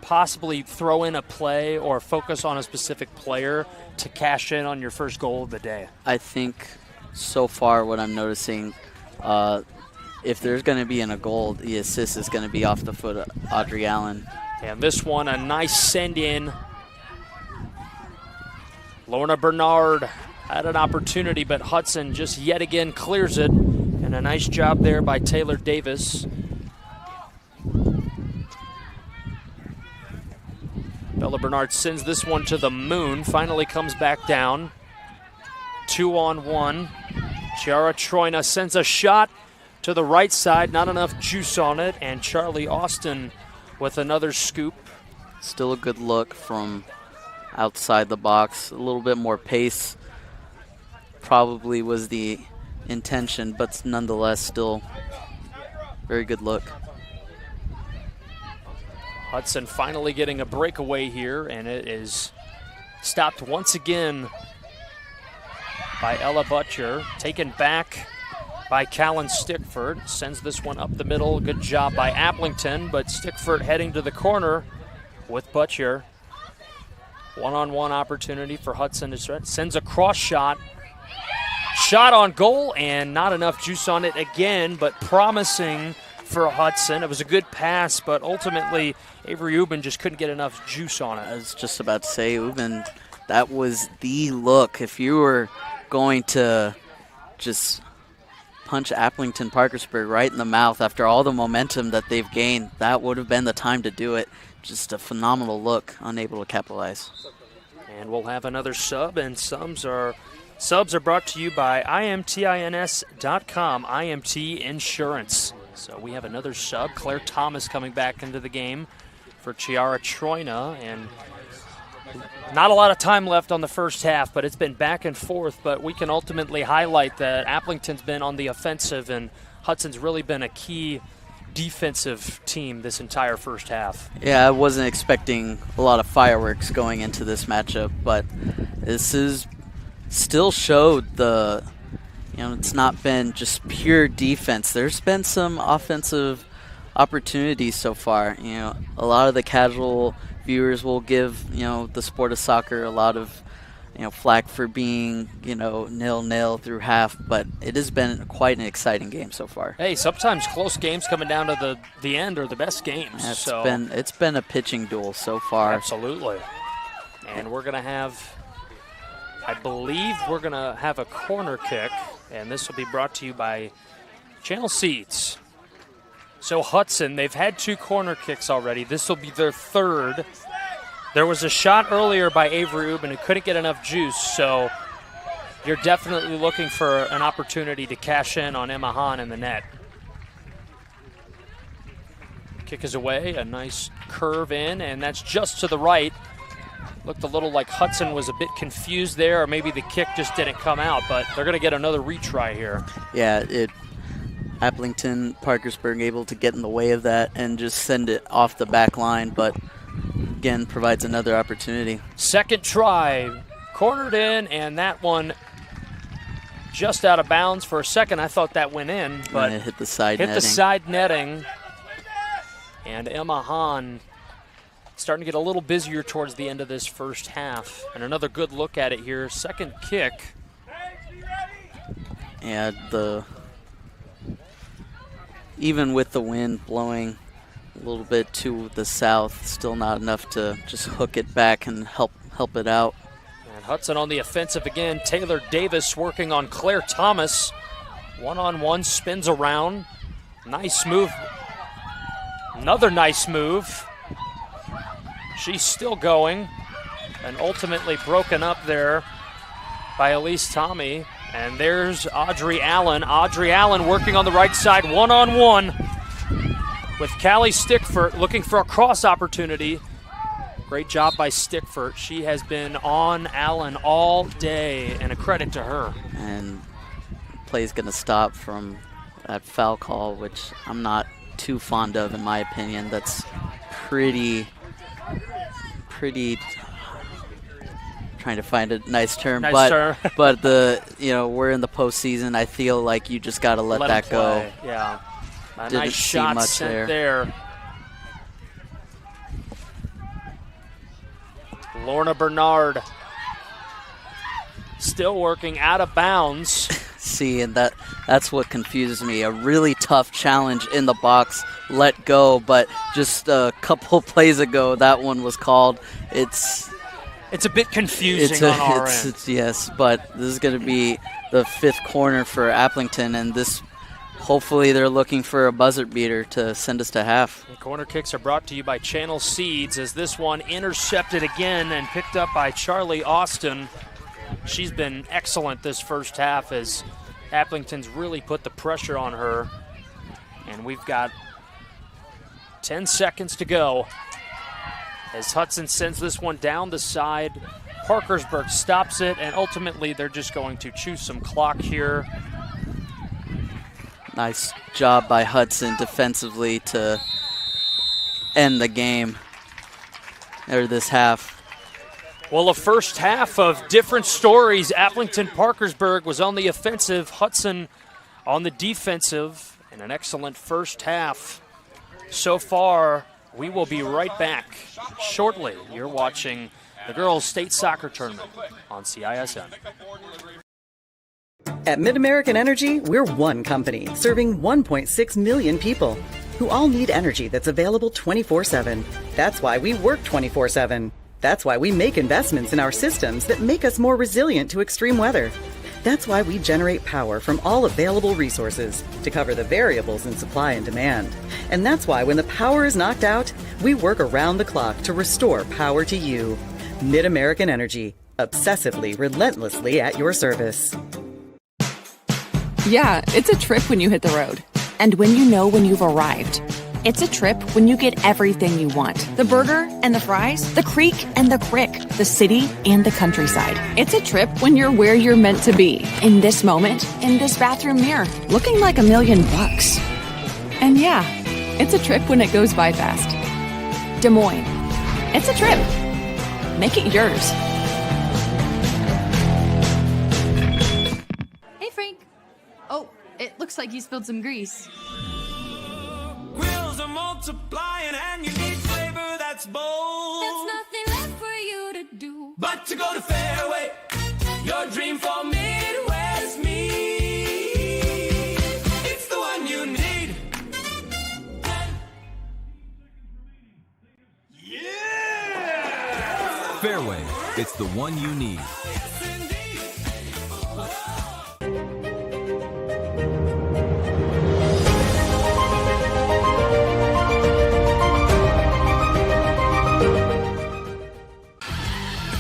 possibly throw in a play or focus on a specific player to cash in on your first goal of the day? I think so far what I'm noticing, if there's going to be a goal, the assist is going to be off the foot of Audrey Allen. And this one, a nice send-in. Lorna Bernard had an opportunity, but Hudson just yet again clears it. And a nice job there by Taylor Davis. Bella Bernard sends this one to the moon, finally comes back down. 2-on-1. Chiara Troina sends a shot to the right side, not enough juice on it, and Charlie Austin with another scoop. Still a good look from outside the box. A little bit more pace probably was the intention, but nonetheless still very good look. Hudson finally getting a breakaway here, and it is stopped once again by Ella Butcher. Taken back by Callan Stickford. Sends this one up the middle. Good job by Aplington, but Stickford heading to the corner with Butcher. One-on-one opportunity for Hudson to stretch. Sends a cross shot. Shot on goal, and not enough juice on it again, but promising for Hudson. It was a good pass, but ultimately Avery Ubin just couldn't get enough juice on it. I was just about to say, Ubin, that was the look. If you were going to just punch Aplington-Parkersburg right in the mouth after all the momentum that they've gained, that would have been the time to do it. Just a phenomenal look, unable to capitalize. And we'll have another sub, and subs are brought to you by IMTINS.com, IMT Insurance. So we have another sub. Claire Thomas coming back into the game for Chiara Troina, and not a lot of time left on the first half, but it's been back and forth. But we can ultimately highlight that Aplington's been on the offensive, and Hudson's really been a key defensive team this entire first half. Yeah, I wasn't expecting a lot of fireworks going into this matchup, but this is still showed the, it's not been just pure defense. There's been some offensive opportunities so far. A lot of the casual viewers will give, the sport of soccer a lot of, flack for being, 0-0 through half, but it has been quite an exciting game so far. Hey, sometimes close games coming down to the end are the best games. It's been a pitching duel so far. Absolutely. And we're going to have, I believe we're going to have a corner kick, and this will be brought to you by Channel Seeds. So Hudson, they've had 2 corner kicks already. This will be their third. There was a shot earlier by Avery Ubin who couldn't get enough juice, so you're definitely looking for an opportunity to cash in on Emma Hahn in the net. Kick is away, a nice curve in, and that's just to the right. Looked a little like Hudson was a bit confused there, or maybe the kick just didn't come out, but they're going to get another retry here. Yeah, Aplington-Parkersburg able to get in the way of that and just send it off the back line, but again provides another opportunity. Second try, cornered in, and that one just out of bounds. For a second I thought that went in, but it hit the side netting. And Emma Hahn starting to get a little busier towards the end of this first half. And another good look at it here. Second kick. And even with the wind blowing a little bit to the south, still not enough to just hook it back and help it out. And Hudson on the offensive again. Taylor Davis working on Claire Thomas. One-on-one, spins around. Nice move. Another nice move. She's still going. And ultimately broken up there by Elise Tommy. And there's Audrey Allen. Audrey Allen working on the right side, one-on-one with Callie Stickford, looking for a cross opportunity. Great job by Stickford. She has been on Allen all day, and a credit to her. And play's going to stop from that foul call, which I'm not too fond of in my opinion. That's pretty trying to find a nice term, but we're in the postseason. I feel like you just got to let that go. Yeah, a Didn't nice see shot much sent there. Lorna Bernard still working out of bounds. See, and that's what confuses me. A really tough challenge in the box, let go, but just a couple plays ago, that one was called. It's a bit confusing on our end. Yes, but this is going to be the fifth corner for Aplington, and this, hopefully they're looking for a buzzer beater to send us to half. The corner kicks are brought to you by Channel Seeds, as this one intercepted again and picked up by Charlie Austin. She's been excellent this first half as Aplington's really put the pressure on her. And we've got 10 seconds to go as Hudson sends this one down the side. Parkersburg stops it, and ultimately they're just going to choose some clock here. Nice job by Hudson defensively to end the game, or this half. Well, a first half of different stories. Aplington-Parkersburg was on the offensive, Hudson on the defensive, and an excellent first half so far. We will be right back shortly. You're watching the Girls State Soccer Tournament on CISN. At Mid-American Energy, we're one company serving 1.6 million people who all need energy that's available 24/7. That's why we work 24/7. That's why we make investments in our systems that make us more resilient to extreme weather. That's why we generate power from all available resources to cover the variables in supply and demand. And that's why when the power is knocked out, we work around the clock to restore power to you. Mid-American Energy, obsessively, relentlessly at your service. Yeah, it's a trip when you hit the road. And when you know when you've arrived. It's a trip when you get everything you want. The burger and the fries, the creek and the crick, the city and the countryside. It's a trip when you're where you're meant to be. In this moment, in this bathroom mirror, looking like $1 million. And yeah, it's a trip when it goes by fast. Des Moines. It's a trip. Make it yours. Hey, Frank. Oh, it looks like you spilled some grease. Grills are multiplying and you need flavor that's bold. There's nothing left for you to do but to go to Fairway, your dream for Midwest meat. It's the one you need. Yeah! Fairway, it's the one you need.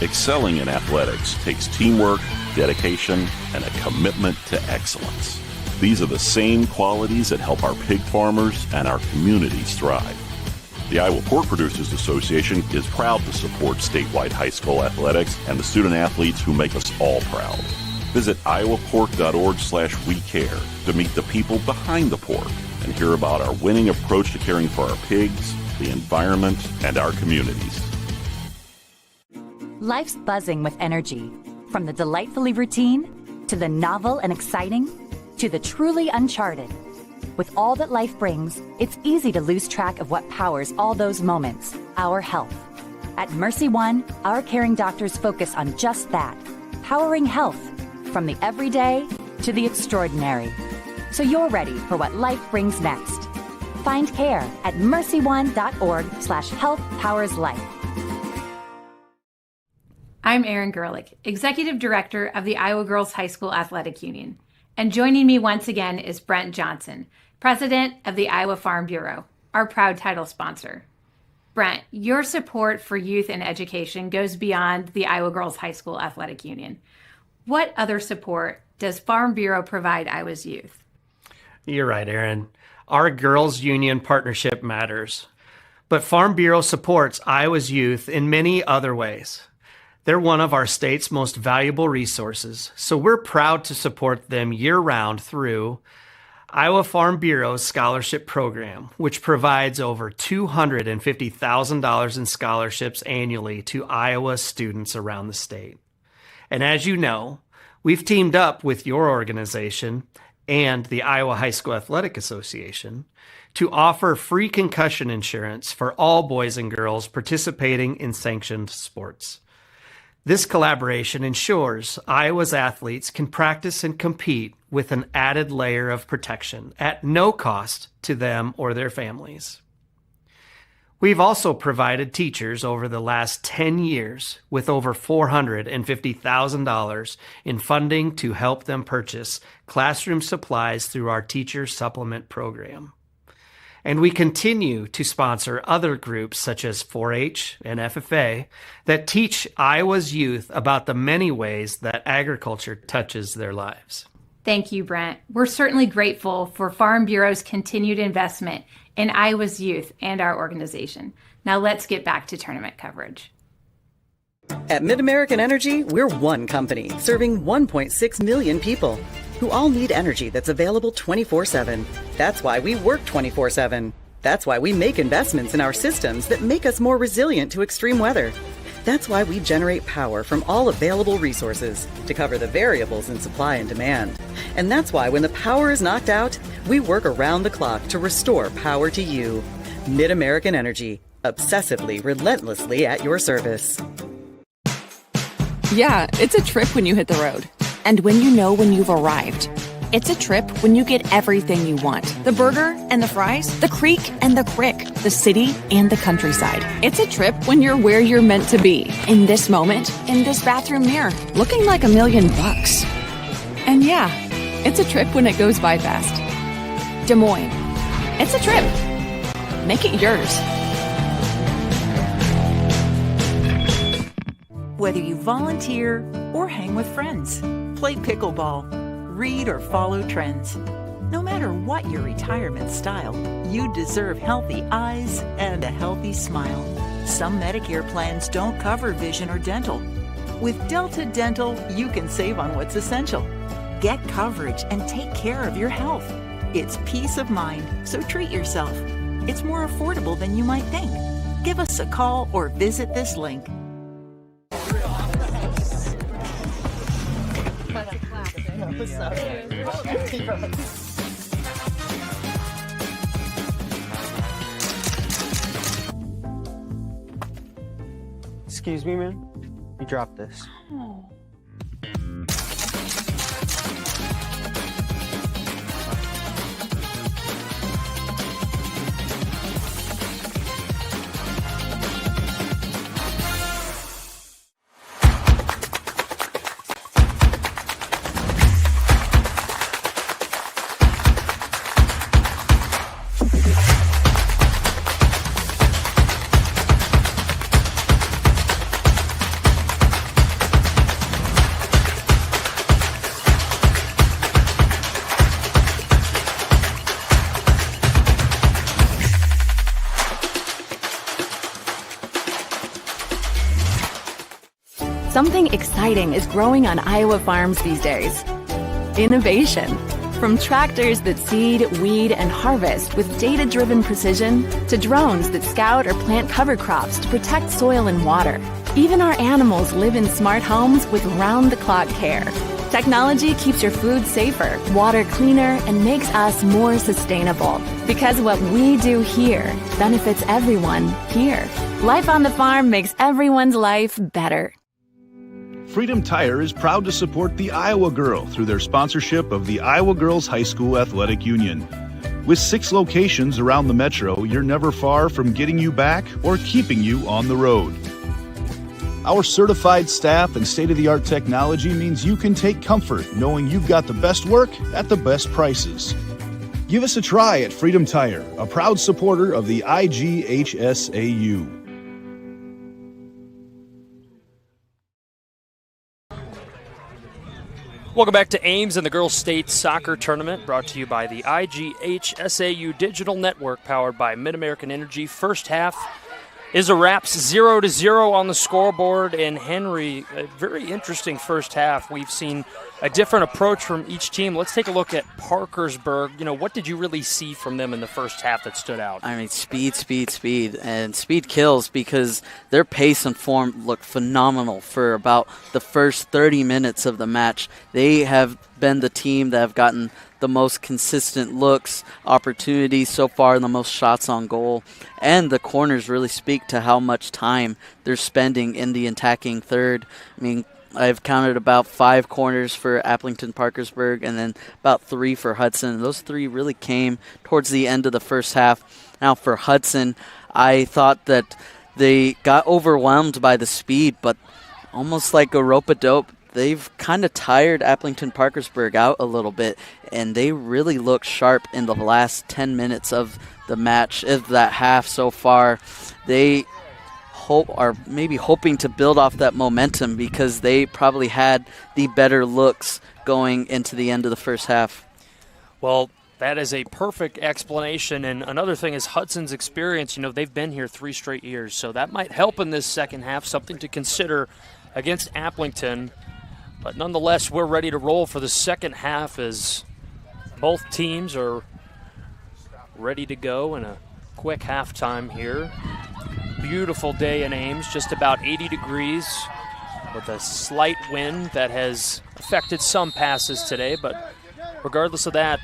Excelling in athletics takes teamwork, dedication, and a commitment to excellence. These are the same qualities that help our pig farmers and our communities thrive. The Iowa Pork Producers Association is proud to support statewide high school athletics and the student athletes who make us all proud. Visit iowapork.org/WeCare to meet the people behind the pork and hear about our winning approach to caring for our pigs, the environment, and our communities. Life's buzzing with energy. From the delightfully routine, to the novel and exciting, to the truly uncharted. With all that life brings, it's easy to lose track of what powers all those moments, our health. At Mercy One, our caring doctors focus on just that, powering health, from the everyday to the extraordinary. So you're ready for what life brings next. Find care at mercyone.org/healthpowerslife. I'm Erin Gerlich, Executive Director of the Iowa Girls High School Athletic Union. And joining me once again is Brent Johnson, President of the Iowa Farm Bureau, our proud title sponsor. Brent, your support for youth and education goes beyond the Iowa Girls High School Athletic Union. What other support does Farm Bureau provide Iowa's youth? You're right, Erin. Our Girls Union partnership matters. But Farm Bureau supports Iowa's youth in many other ways. They're one of our state's most valuable resources, so we're proud to support them year-round through Iowa Farm Bureau's scholarship program, which provides over $250,000 in scholarships annually to Iowa students around the state. And as you know, we've teamed up with your organization and the Iowa High School Athletic Association to offer free concussion insurance for all boys and girls participating in sanctioned sports. This collaboration ensures Iowa's athletes can practice and compete with an added layer of protection at no cost to them or their families. We've also provided teachers over the last 10 years with over $450,000 in funding to help them purchase classroom supplies through our Teacher Supplement program. And we continue to sponsor other groups such as 4-H and FFA that teach Iowa's youth about the many ways that agriculture touches their lives. Thank you, Brent. We're certainly grateful for Farm Bureau's continued investment in Iowa's youth and our organization. Now let's get back to tournament coverage. At MidAmerican Energy, we're one company serving 1.6 million people who all need energy that's available 24/7. That's why we work 24/7. That's why we make investments in our systems that make us more resilient to extreme weather. That's why we generate power from all available resources to cover the variables in supply and demand. And that's why when the power is knocked out, we work around the clock to restore power to you. MidAmerican Energy, obsessively, relentlessly at your service. Yeah, it's a trip when you hit the road. And when you know when you've arrived. It's a trip when you get everything you want. The burger and the fries, the creek and the crick, the city and the countryside. It's a trip when you're where you're meant to be. In this moment, in this bathroom mirror, looking like $1 million. And yeah, it's a trip when it goes by fast. Des Moines. It's a trip. Make it yours. Whether you volunteer or hang with friends, play pickleball, read or follow trends. No matter what your retirement style, you deserve healthy eyes and a healthy smile. Some Medicare plans don't cover vision or dental. With Delta Dental, you can save on what's essential. Get coverage and take care of your health. It's peace of mind, so treat yourself. It's more affordable than you might think. Give us a call or visit this link. Excuse me, man. You dropped this. Oh. Something exciting is growing on Iowa farms these days. Innovation. From tractors that seed, weed, and harvest with data-driven precision to drones that scout or plant cover crops to protect soil and water. Even our animals live in smart homes with round-the-clock care. Technology keeps your food safer, water cleaner, and makes us more sustainable. Because what we do here benefits everyone here. Life on the farm makes everyone's life better. Freedom Tire is proud to support the Iowa Girl through their sponsorship of the Iowa Girls High School Athletic Union. With 6 locations around the metro, you're never far from getting you back or keeping you on the road. Our certified staff and state-of-the-art technology means you can take comfort knowing you've got the best work at the best prices. Give us a try at Freedom Tire, a proud supporter of the IGHSAU. Welcome back to Ames and the Girls State Soccer Tournament, brought to you by the IGHSAU Digital Network, powered by Mid-American Energy. First half is a wraps, 0-0 on the scoreboard. And Henry, a very interesting first half. We've seen a different approach from each team. Let's take a look at Parkersburg. What did you really see from them in the first half that stood out? I mean, speed. And speed kills, because their pace and form looked phenomenal for about the first 30 minutes of the match. They have been the team that have gotten the most consistent looks, opportunities so far, and the most shots on goal. And the corners really speak to how much time they're spending in the attacking third. I mean, I've counted about 5 corners for Aplington-Parkersburg and then about 3 for Hudson. Those 3 really came towards the end of the first half. Now for Hudson, I thought that they got overwhelmed by the speed, but almost like a rope-a-dope, they've kind of tired Aplington-Parkersburg out a little bit, and they really look sharp in the last 10 minutes of the match, of that half so far. They are maybe hoping to build off that momentum, because they probably had the better looks going into the end of the first half. Well, that is a perfect explanation. And another thing is Hudson's experience. They've been here 3 straight years, so that might help in this second half, something to consider against Aplington. But nonetheless, we're ready to roll for the second half as both teams are ready to go in a quick halftime here. Beautiful day in Ames, just about 80 degrees with a slight wind that has affected some passes today. But regardless of that,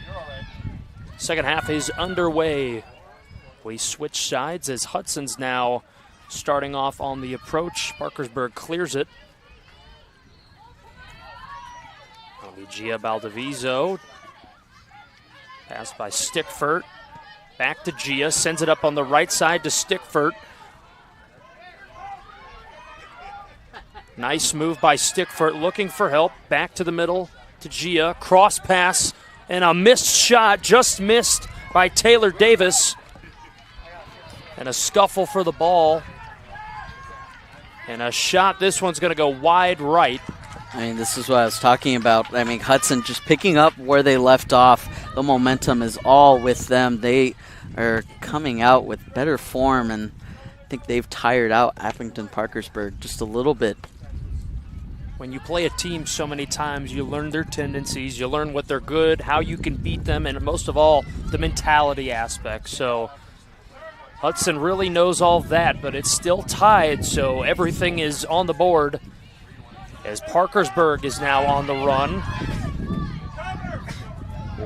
second half is underway. We switch sides as Hudson's now starting off on the approach. Parkersburg clears it. Gia Baldavizo. Passed by Stickford. Back to Gia. Sends it up on the right side to Stickford. Nice move by Stickford, looking for help. Back to the middle to Gia. Cross pass and a missed shot. Just missed by Taylor Davis. And a scuffle for the ball. And a shot. This one's going to go wide right. I mean, this is what I was talking about. I mean, Hudson just picking up where they left off. The momentum is all with them. They are coming out with better form, and I think they've tired out Aplington-Parkersburg just a little bit. When you play a team so many times, you learn their tendencies, you learn what they're good, how you can beat them, and most of all, the mentality aspect. So Hudson really knows all of that, but it's still tied, so everything is on the board. As Parkersburg is now on the run.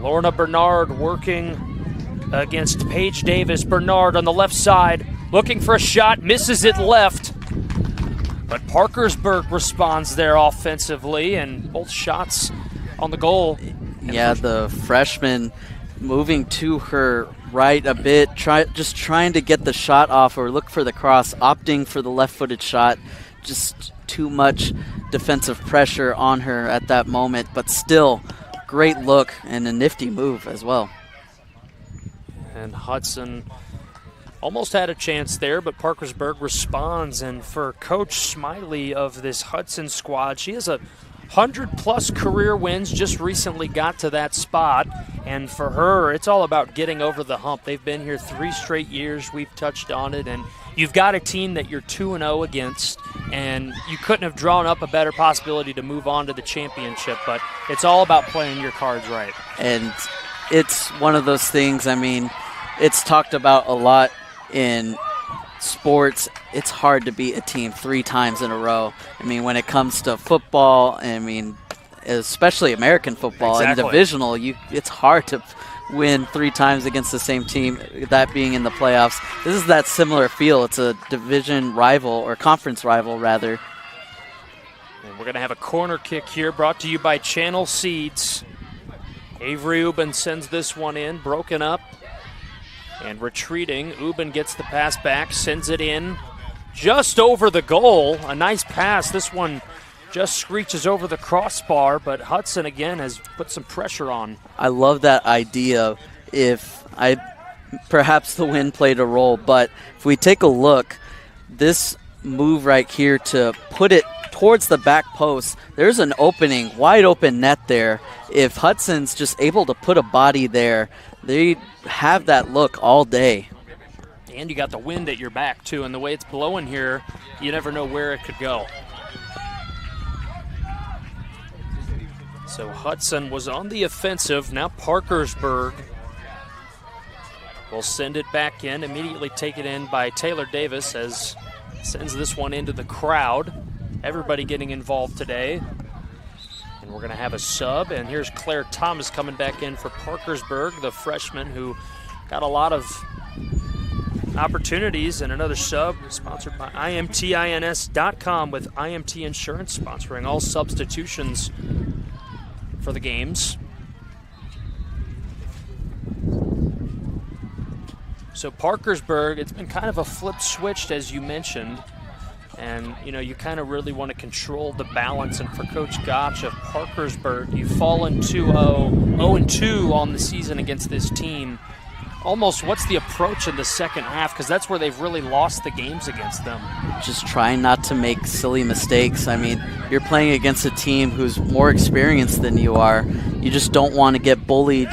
Lorna Bernard working against Paige Davis. Bernard on the left side, looking for a shot, misses it left. But Parkersburg responds there offensively, and both shots on the goal. Yeah, the freshman moving to her right a bit, just trying to get the shot off or look for the cross, opting for the left-footed shot. Just too much defensive pressure on her at that moment, but still great look and a nifty move as well. And Hudson almost had a chance there, but Parkersburg responds. And for Coach Smiley of this Hudson squad, she has 100-plus career wins, just recently got to that spot. And for her, it's all about getting over the hump. They've been here 3 straight years. We've touched on it. And you've got a team that you're 2-0 against, and you couldn't have drawn up a better possibility to move on to the championship. But it's all about playing your cards right. And it's one of those things, I mean, it's talked about a lot in sports. It's hard to beat a team 3 times in a row. I mean, when it comes to football, I mean, especially American football and divisional, it's hard to win 3 times against the same team, that being in the playoffs. This is that similar feel. It's a division rival, or conference rival, rather. And we're going to have a corner kick here, brought to you by Channel Seeds. Avery Ubben sends this one in, broken up and retreating. Ubben gets the pass back, sends it in just over the goal. A nice pass. This one just screeches over the crossbar, but Hudson again has put some pressure on. I love that idea. Perhaps the wind played a role, but if we take a look, this move right here to put it towards the back post, there's an opening, wide open net there. If Hudson's just able to put a body there, they have that look all day. And you got the wind at your back, too, and the way it's blowing here, you never know where it could go. So Hudson was on the offensive. Now Parkersburg will send it back in, immediately take it in by Taylor Davis as sends this one into the crowd. Everybody getting involved today. And we're going to have a sub, and here's Claire Thomas coming back in for Parkersburg, the freshman who got a lot of opportunities, and another sub sponsored by IMTINS.com with IMT Insurance, sponsoring all substitutions for the games. So Parkersburg, it's been kind of a flip switched, as you mentioned. And, you know, you kind of really want to control the balance. And for Coach Gotch of Parkersburg, you've fallen 0-2 on the season against this team. Almost, what's the approach in the second half? Because that's where they've really lost the games against them. Just trying not to make silly mistakes. I mean, you're playing against a team who's more experienced than you are. You just don't want to get bullied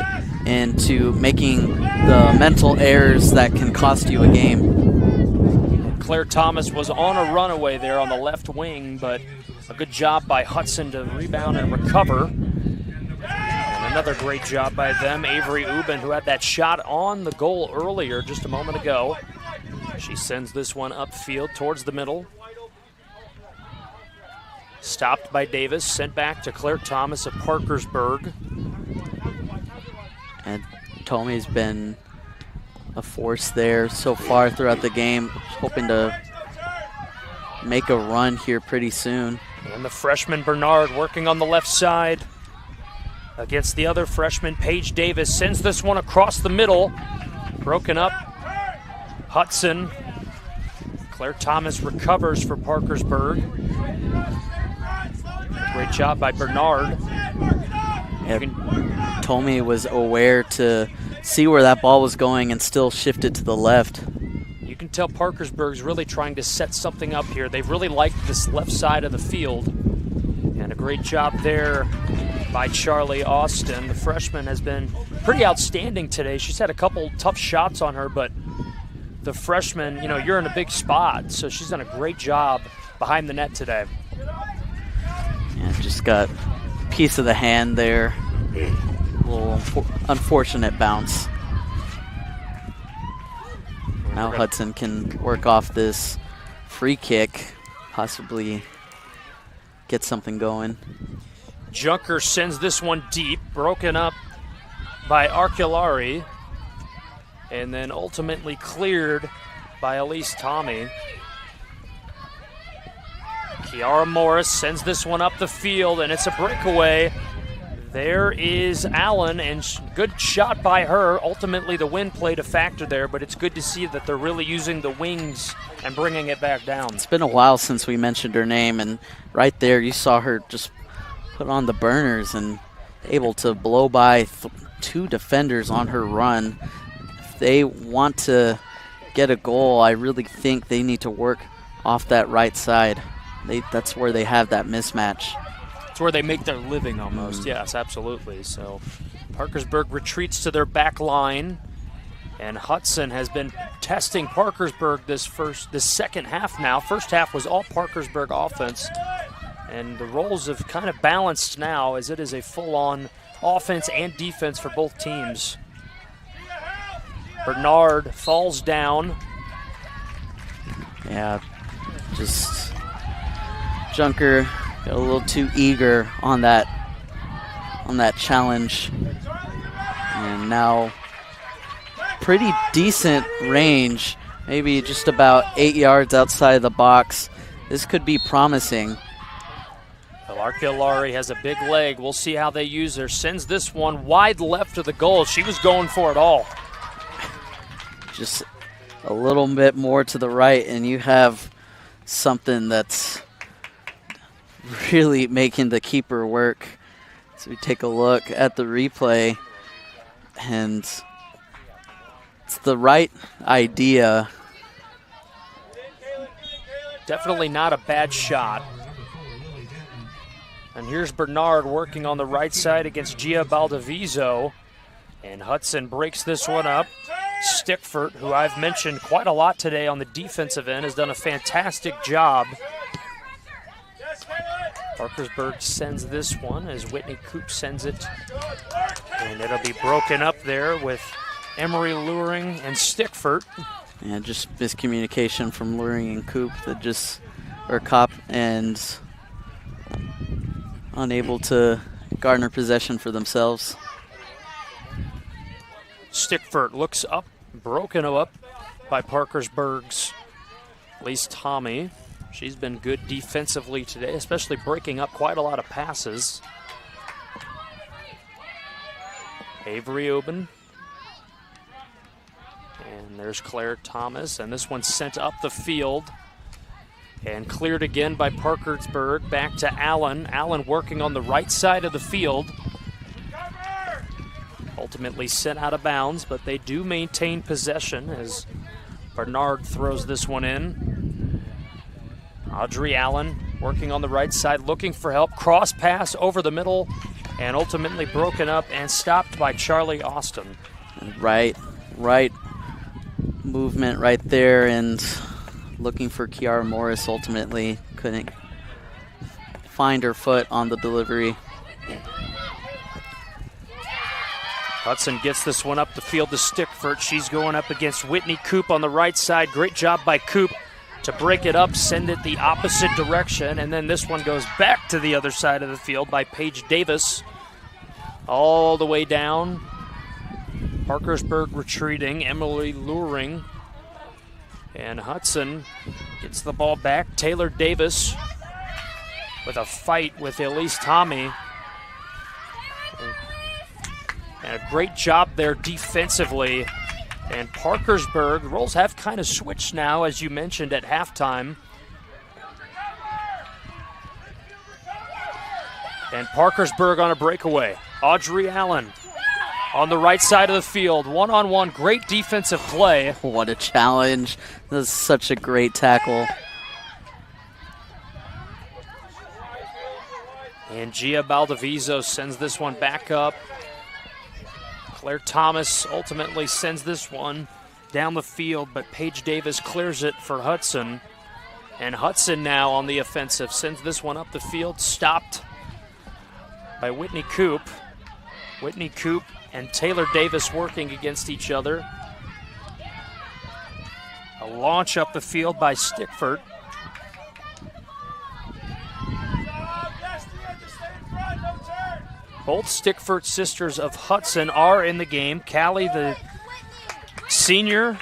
into making the mental errors that can cost you a game. Claire Thomas was on a runaway there on the left wing, but a good job by Hudson to rebound and recover. And another great job by them, Avery Ubin, who had that shot on the goal earlier just a moment ago. She sends this one upfield towards the middle. Stopped by Davis, sent back to Claire Thomas of Parkersburg. And Tomei's been a force there so far throughout the game, hoping to make a run here pretty soon. And the freshman Bernard working on the left side against the other freshman, Paige Davis, sends this one across the middle. Broken up. Hudson. Claire Thomas recovers for Parkersburg. Great job by Bernard. Tomei was aware to see where that ball was going and still shifted to the left. You can tell Parkersburg's really trying to set something up here. They've really liked this left side of the field. And a great job there by Charlie Austin. The freshman has been pretty outstanding today. She's had a couple tough shots on her, but the freshman, you know, you're in a big spot, so she's done a great job behind the net today. Yeah, just got a piece of the hand there. A little unfortunate bounce. Now Hudson can work off this free kick, possibly get something going. Junker sends this one deep, broken up by Arculari, and then ultimately cleared by Elise Tomei. Kiara Morris sends this one up the field, and it's a breakaway. There is Allen, and good shot by her. Ultimately, the wind played a factor there, but it's good to see that they're really using the wings and bringing it back down. It's been a while since we mentioned her name, and right there you saw her just put on the burners and able to blow by two defenders on her run. If they want to get a goal, I really think they need to work off that right side. That's where they have that mismatch. It's where they make their living almost. Yes, absolutely. So Parkersburg retreats to their back line, and Hudson has been testing Parkersburg this second half now. First half was all Parkersburg offense, and the roles have kind of balanced now as it is a full-on offense and defense for both teams. Bernard falls down. Yeah, just Junker got a little too eager on that challenge. And now pretty decent range, maybe just about 8 yards outside of the box. This could be promising. Arculari has a big leg. We'll see how they use her. Sends this one wide left of the goal. She was going for it all. Just a little bit more to the right, and you have something that's really making the keeper work. So we take a look at the replay, and it's the right idea. Definitely not a bad shot. And here's Bernard working on the right side against Gia Baldavizo. And Hudson breaks this one up. Stickford, who I've mentioned quite a lot today on the defensive end, has done a fantastic job. Parkersburg sends this one as Whitney Coop sends it. And it'll be broken up there with Emery Luring and Stickford. Yeah, just miscommunication from Luring and Coop that just are caught and unable to garner possession for themselves. Stickford looks up, broken up by Parkersburg's Lise Tommy. She's been good defensively today, especially breaking up quite a lot of passes. Avery Oben. And there's Claire Thomas, and this one's sent up the field and cleared again by Parkersburg. Back to Allen. Allen working on the right side of the field. Ultimately sent out of bounds, but they do maintain possession as Bernard throws this one in. Audrey Allen working on the right side, looking for help. Cross pass over the middle, and ultimately broken up and stopped by Charlie Austin. Right movement right there, and looking for Kiara Morris. Ultimately couldn't find her foot on the delivery. Hudson gets this one up the field to Stickford. She's going up against Whitney Coop on the right side. Great job by Coop to break it up, send it the opposite direction, and then this one goes back to the other side of the field by Paige Davis. All the way down. Parkersburg retreating, Emily Luring. And Hudson gets the ball back. Taylor Davis with a fight with Elise Tommy. And a great job there defensively. And Parkersburg, the roles have kind of switched now, as you mentioned, at halftime. And Parkersburg on a breakaway. Audrey Allen on the right side of the field. One-on-one, great defensive play. What a challenge. This is such a great tackle. And Gia Baldavizo sends this one back up. Claire Thomas ultimately sends this one down the field, but Paige Davis clears it for Hudson. And Hudson now on the offensive sends this one up the field, stopped by Whitney Coop. Whitney Coop and Taylor Davis working against each other. A launch up the field by Stickford. Both Stickford sisters of Hudson are in the game. Callie, the senior,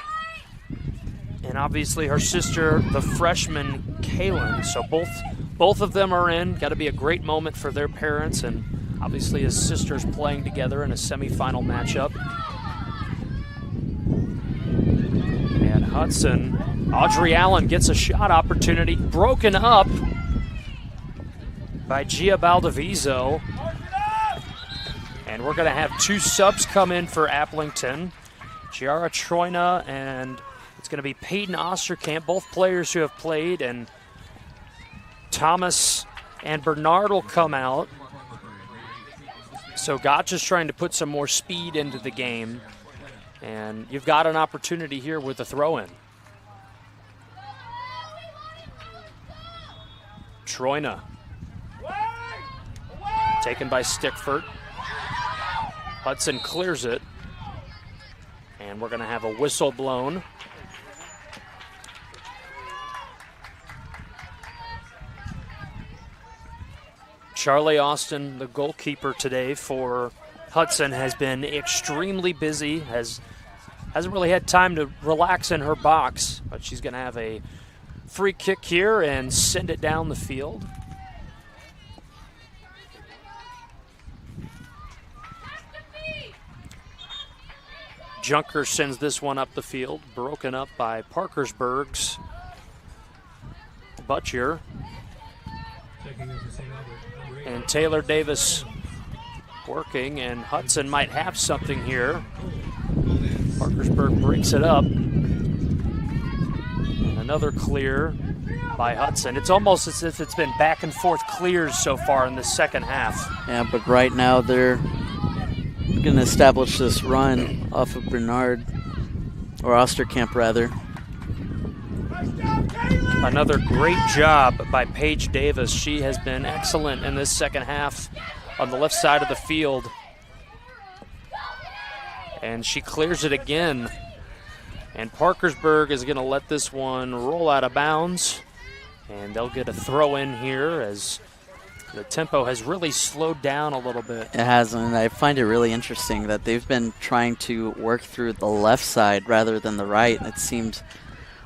and obviously her sister, the freshman, Kaylin. So both of them are in. Got to be a great moment for their parents, and obviously as sisters playing together in a semifinal matchup. And Hudson, Audrey Allen gets a shot opportunity, broken up by Gia Baldavizo. And we're going to have two subs come in for Aplington. Giara Troina, and it's going to be Peyton Osterkamp, both players who have played, and Thomas and Bernard will come out. So Gotch is trying to put some more speed into the game, and you've got an opportunity here with the throw-in. Troina, taken by Stickford. Hudson clears it, and we're going to have a whistle blown. Charlie Austin, the goalkeeper today for Hudson, has been extremely busy, hasn't really had time to relax in her box, but she's going to have a free kick here and send it down the field. Junker sends this one up the field, broken up by Parkersburg's Butcher. And Taylor Davis working, and Hudson might have something here. Parkersburg breaks it up. And another clear by Hudson. It's almost as if it's been back and forth clears so far in the second half. Yeah, but right now they're going to establish this run off of Bernard, or Osterkamp rather. Another great job by Paige Davis. She has been excellent in this second half on the left side of the field. And she clears it again. And Parkersburg is going to let this one roll out of bounds. And they'll get a throw in here as the tempo has really slowed down a little bit. It has, and I find it really interesting that they've been trying to work through the left side rather than the right. It seemed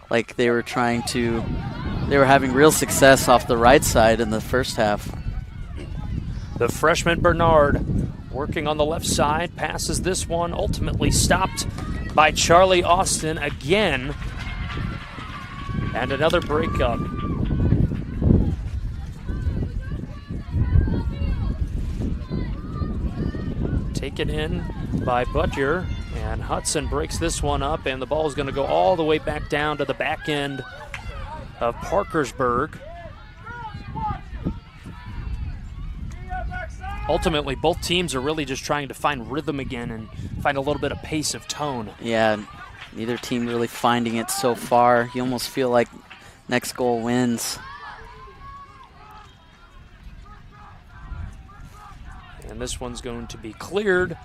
like they were having real success off the right side in the first half. The freshman Bernard working on the left side, passes this one, ultimately stopped by Charlie Austin again. And another breakup. Taken in by Butcher, and Hudson breaks this one up, and the ball is going to go all the way back down to the back end of Parkersburg. Ultimately, both teams are really just trying to find rhythm again and find a little bit of pace of tone. Yeah, neither team really finding it so far. You almost feel like next goal wins. And this one's going to be cleared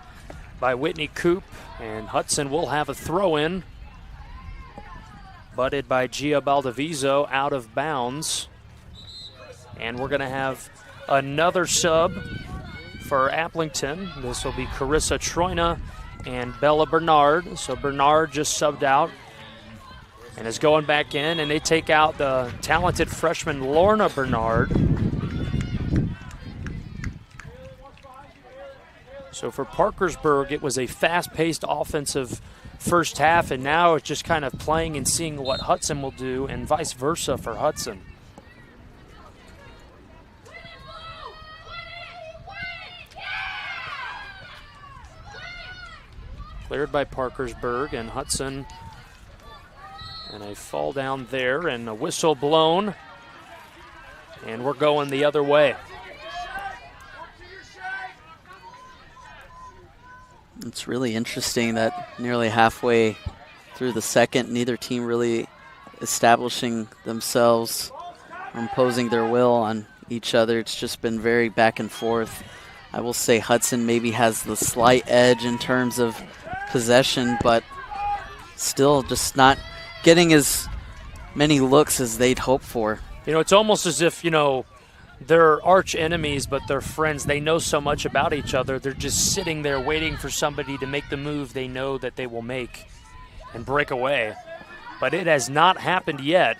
by Whitney Coop, and Hudson will have a throw-in. Butted by Gia Baldaviso, out of bounds. And we're going to have another sub for Aplington. This will be Carissa Troina and Bella Bernard. So Bernard just subbed out and is going back in, and they take out the talented freshman Lorna Bernard. So for Parkersburg, it was a fast-paced offensive first half, and now it's just kind of playing and seeing what Hudson will do, and vice versa for Hudson. Cleared by Parkersburg, and Hudson, and a fall down there, and a whistle blown, and we're going the other way. It's really interesting that nearly halfway through the second, neither team really establishing themselves or imposing their will on each other. It's just been very back and forth. I will say Hudson maybe has the slight edge in terms of possession, but still just not getting as many looks as they'd hope for. You know, it's almost as if, you know, they're arch enemies, but they're friends. They know so much about each other. They're just sitting there waiting for somebody to make the move they know that they will make and break away. But it has not happened yet,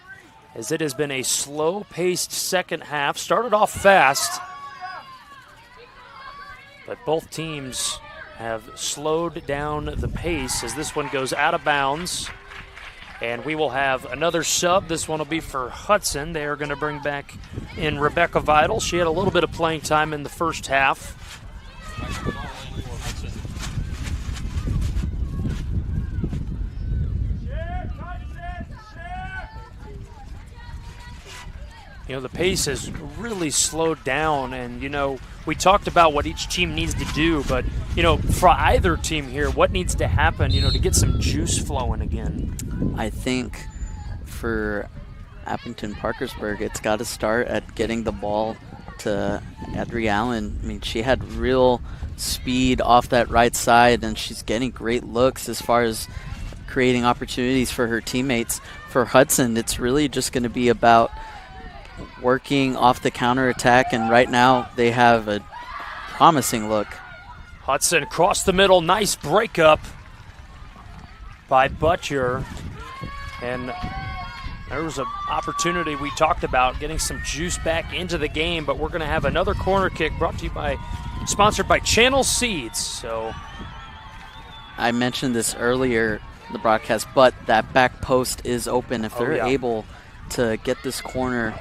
as it has been a slow-paced second half. Started off fast, but both teams have slowed down the pace as this one goes out of bounds. And we will have another sub. This one will be for Hudson. They are going to bring back in Rebecca Vidal. She had a little bit of playing time in the first half. You know, the pace has really slowed down, and, you know, we talked about what each team needs to do, but, you know, for either team here, what needs to happen, you know, to get some juice flowing again? I think for Aplington-Parkersburg, it's got to start at getting the ball to Adri Allen. I mean, she had real speed off that right side, and she's getting great looks as far as creating opportunities for her teammates. For Hudson, it's really just going to be about working off the counterattack, and right now they have a promising look. Hudson across the middle, nice breakup by Butcher. And there was an opportunity we talked about getting some juice back into the game, but we're going to have another corner kick brought to you by, sponsored by Channel Seeds. So I mentioned this earlier in the broadcast, but that back post is open if they're able to get this corner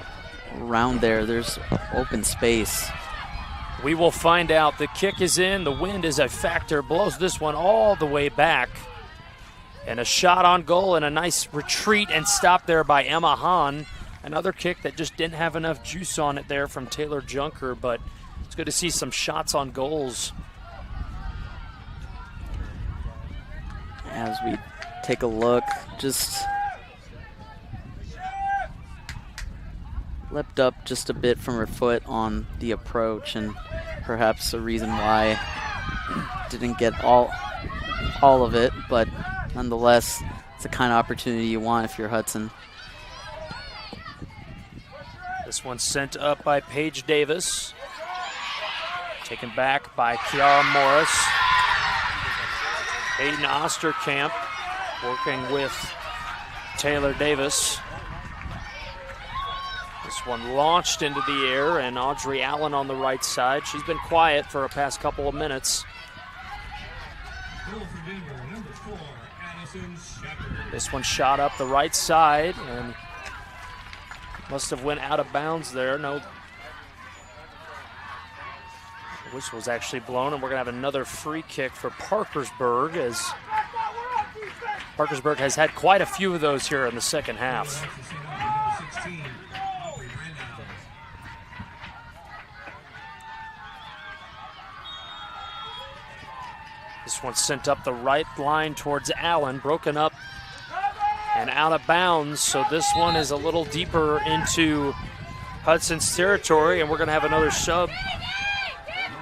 around there. There's open space. We will find out. The kick is in. The wind is a factor. Blows this one all the way back. And a shot on goal and a nice retreat and stop there by Emma Hahn. Another kick that just didn't have enough juice on it there from Taylor Junker, but it's good to see some shots on goals. As we take a look, just leapt up just a bit from her foot on the approach, and perhaps a reason why didn't get all of it, but nonetheless, it's the kind of opportunity you want if you're Hudson. This one sent up by Paige Davis. Taken back by Kiara Morris. Hayden Osterkamp working with Taylor Davis. This one launched into the air, and Audrey Allen on the right side. She's been quiet for a past couple of minutes. This one shot up the right side and must have went out of bounds there. No. The whistle was actually blown, and we're going to have another free kick for Parkersburg, as Parkersburg has had quite a few of those here in the second half. This one sent up the right line towards Allen, broken up and out of bounds. So this one is a little deeper into Hudson's territory, and we're going to have another sub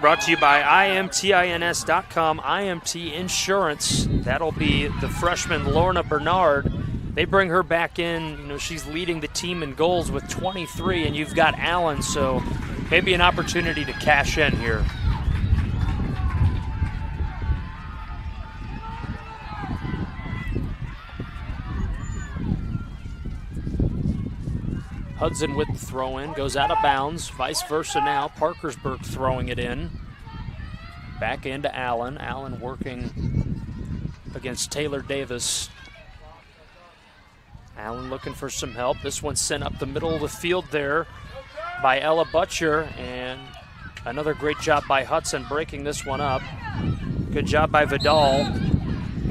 brought to you by IMTINS.com, IMT Insurance. That'll be the freshman Lorna Bernard. They bring her back in. You know, she's leading the team in goals with 23, and you've got Allen, so maybe an opportunity to cash in here. Hudson with the throw-in, goes out of bounds, vice versa now. Parkersburg throwing it in. Back into Allen. Allen working against Taylor Davis. Allen looking for some help. This one sent up the middle of the field there by Ella Butcher, and another great job by Hudson breaking this one up. Good job by Vidal,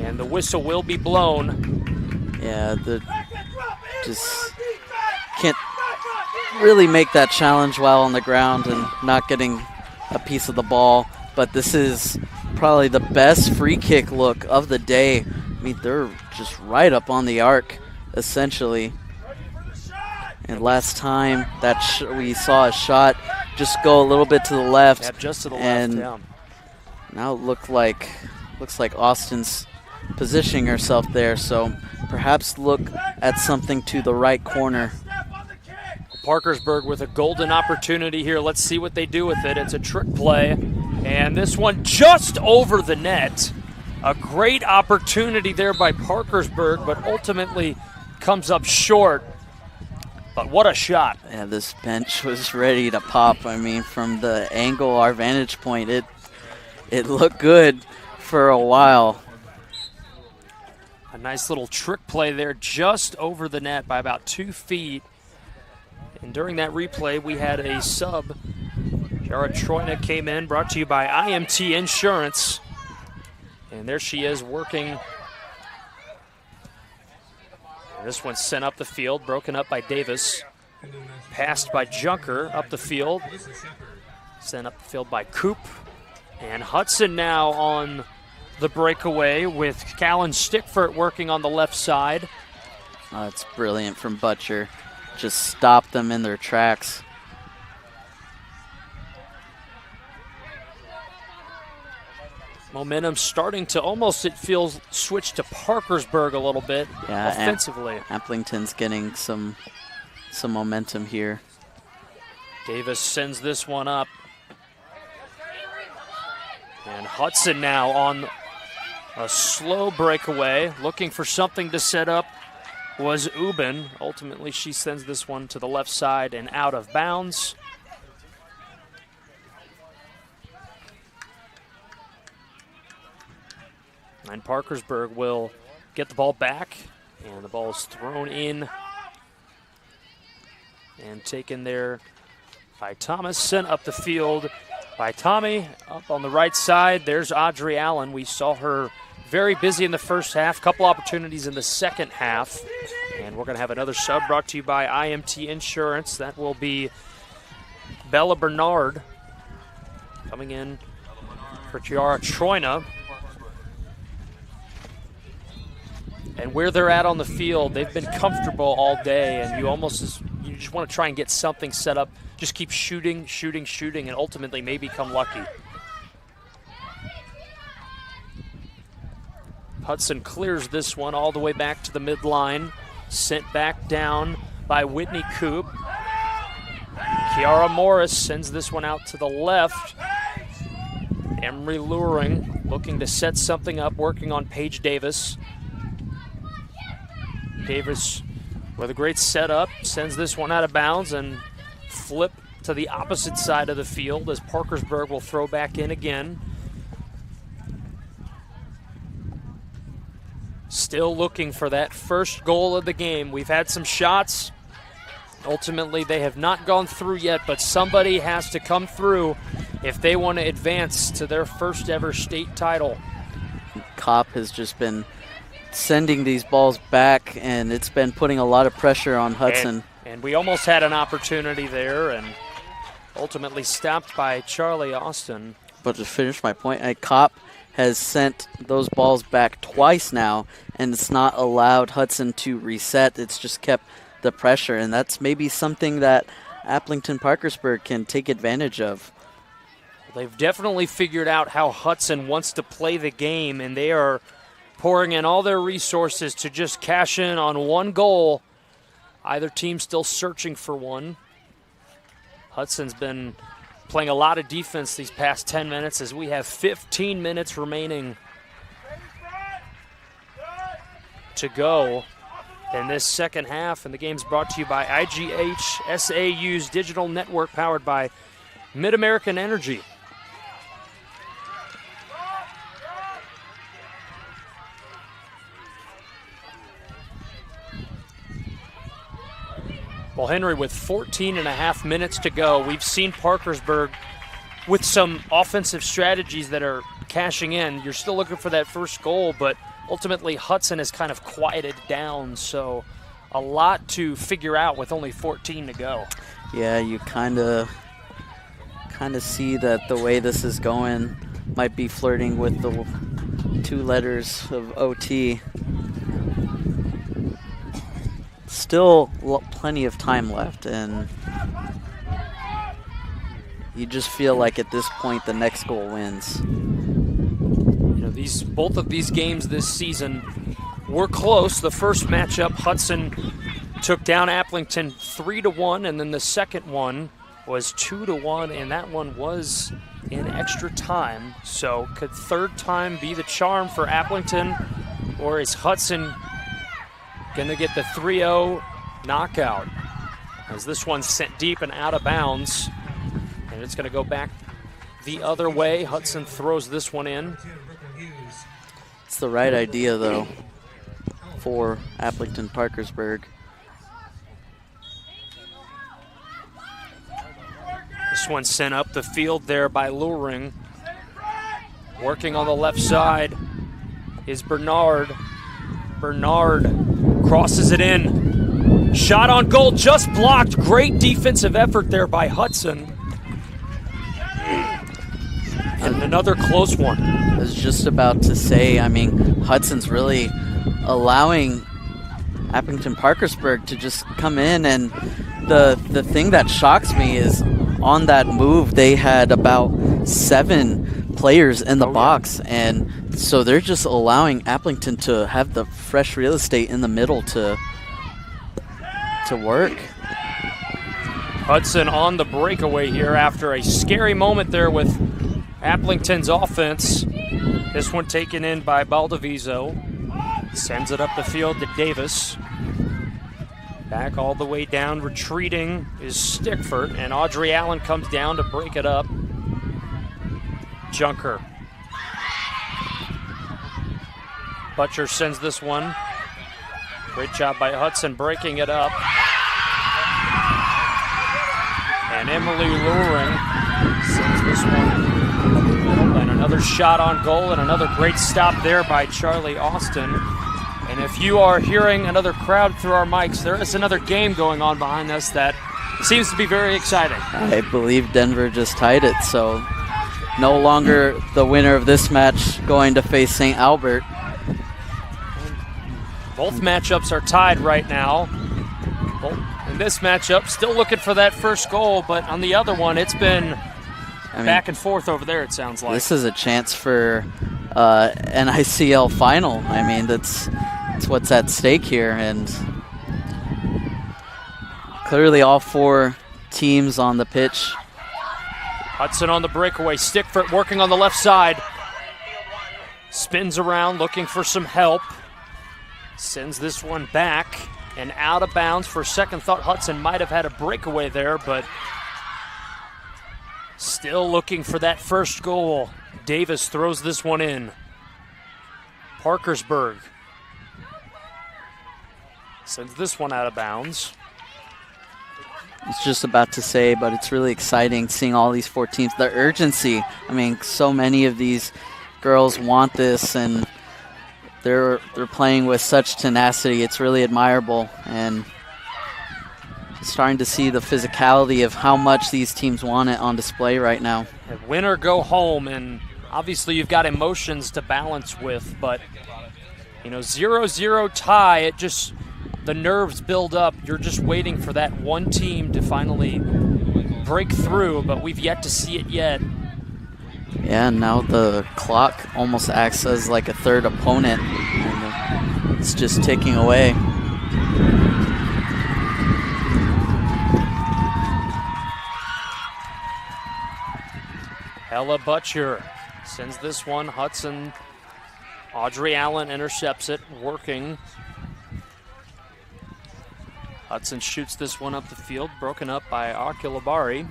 and the whistle will be blown. Yeah, just can't really make that challenge while on the ground and not getting a piece of the ball. But this is probably the best free kick look of the day. I mean, they're just right up on the arc, essentially. And last time that we saw a shot just go a little bit to the left. Yeah, just to the and left, yeah. Now it looks like Austin's positioning herself there. So perhaps look at something to the right corner. Parkersburg with a golden opportunity here. Let's see what they do with it. It's a trick play, and this one just over the net. A great opportunity there by Parkersburg, but ultimately comes up short. But what a shot. Yeah, this bench was ready to pop. I mean, from the angle, our vantage point, it looked good for a while. A nice little trick play there just over the net by about 2 feet. And during that replay, we had a sub. Jara Troina came in, brought to you by IMT Insurance. And there she is working. This one sent up the field, broken up by Davis. Passed by Junker up the field. Sent up the field by Coop. And Hudson now on the breakaway with Callan Stickford working on the left side. Oh, it's brilliant from Butcher. Just stop them in their tracks. Momentum starting to almost, it feels, switch to Parkersburg a little bit offensively. Aplington's getting some momentum here. Davis sends this one up. And Hudson now on a slow breakaway, looking for something to set up. Was Ubin. Ultimately, she sends this one to the left side and out of bounds. And Parkersburg will get the ball back, and the ball is thrown in and taken there by Thomas, sent up the field by Tommy. Up on the right side, there's Audrey Allen. We saw her very busy in the first half, couple opportunities in the second half. And we're going to have another sub brought to you by IMT Insurance. That will be Bella Bernard coming in for Chiara Troina. And where they're at on the field, they've been comfortable all day, and you just want to try and get something set up. Just keep shooting, and ultimately maybe come lucky. Hudson clears this one all the way back to the midline. Sent back down by Whitney Coop. Kiara Morris sends this one out to the left. Emery Luring looking to set something up, working on Paige Davis. Davis with a great setup, sends this one out of bounds and flip to the opposite side of the field as Parkersburg will throw back in again. Still looking for that first goal of the game. We've had some shots. Ultimately, they have not gone through yet, but somebody has to come through if they want to advance to their first ever state title. Kopp has just been sending these balls back, and it's been putting a lot of pressure on Hudson. And we almost had an opportunity there, and ultimately stopped by Charlie Austin. But to finish my point, Kopp has sent those balls back twice now, and it's not allowed Hudson to reset. It's just kept the pressure, and that's maybe something that Aplington-Parkersburg can take advantage of. They've definitely figured out how Hudson wants to play the game, and they are pouring in all their resources to just cash in on one goal. Either team still searching for one. Hudson's been playing a lot of defense these past 10 minutes as we have 15 minutes remaining to go in this second half. And the game's brought to you by IGHSAU's digital network powered by Mid-American Energy. Well, Henry, with 14 and a half minutes to go, we've seen Parkersburg with some offensive strategies that are cashing in. You're still looking for that first goal, but ultimately Hudson has kind of quieted down, so a lot to figure out with only 14 to go. Yeah, you kind of see that the way this is going might be flirting with the 2 letters of OT. Still plenty of time left, and you just feel like at this point the next goal wins. You know, both of these games this season were close. The first matchup, Hudson took down Aplington 3-1, and then the second one was 2-1, and that one was in extra time. So could third time be the charm for Aplington, or is Hudson going to get the 3-0 knockout? As this one's sent deep and out of bounds, and it's going to go back the other way. Hudson throws this one in. It's the right idea, though, for Aplington-Parkersburg. This one sent up the field there by Luring. Working on the left side is Bernard. Bernard crosses it in. Shot on goal, just blocked. Great defensive effort there by Hudson. And another close one. I was just about to say, I mean, Hudson's really allowing Aplington-Parkersburg to just come in, and the thing that shocks me is on that move they had about 7 players in the box, and so they're just allowing Aplington to have the fresh real estate in the middle to work. Hudson on the breakaway here after a scary moment there with Aplington's offense. This one taken in by Baldaviso. Sends it up the field to Davis. Back all the way down, retreating is Stickford, and Audrey Allen comes down to break it up. Junker. Butcher sends this one. Great job by Hudson breaking it up. And Emily Luring sends this one. And another shot on goal and another great stop there by Charlie Austin. And if you are hearing another crowd through our mics, there is another game going on behind us that seems to be very exciting. I believe Denver just tied it, so no longer the winner of this match going to face St. Albert. Both matchups are tied right now. In this matchup, still looking for that first goal, but on the other one, it's been back and forth over there, it sounds like. This is a chance for NICL final. I mean, that's what's at stake here, and clearly all four teams on the pitch. Hudson on the breakaway, Stickford working on the left side. Spins around, looking for some help. Sends this one back and out of bounds. For a second, thought Hudson might have had a breakaway there, but still looking for that first goal. Davis throws this one in. Parkersburg sends this one out of bounds. I was just about to say, but it's really exciting seeing all these four teams. The urgency. I mean, so many of these girls want this, and they're playing with such tenacity. It's really admirable, and starting to see the physicality of how much these teams want it on display right now. Win or go home, and obviously you've got emotions to balance with, but 0-0 tie, it just, the nerves build up. You're just waiting for that one team to finally break through, but we've yet to see it yet. Yeah, now the clock almost acts as like a third opponent, and it's just ticking away. Ella Butcher sends this one. Hudson, Audrey Allen intercepts it, working. Hudson shoots this one up the field, broken up by Akulabari.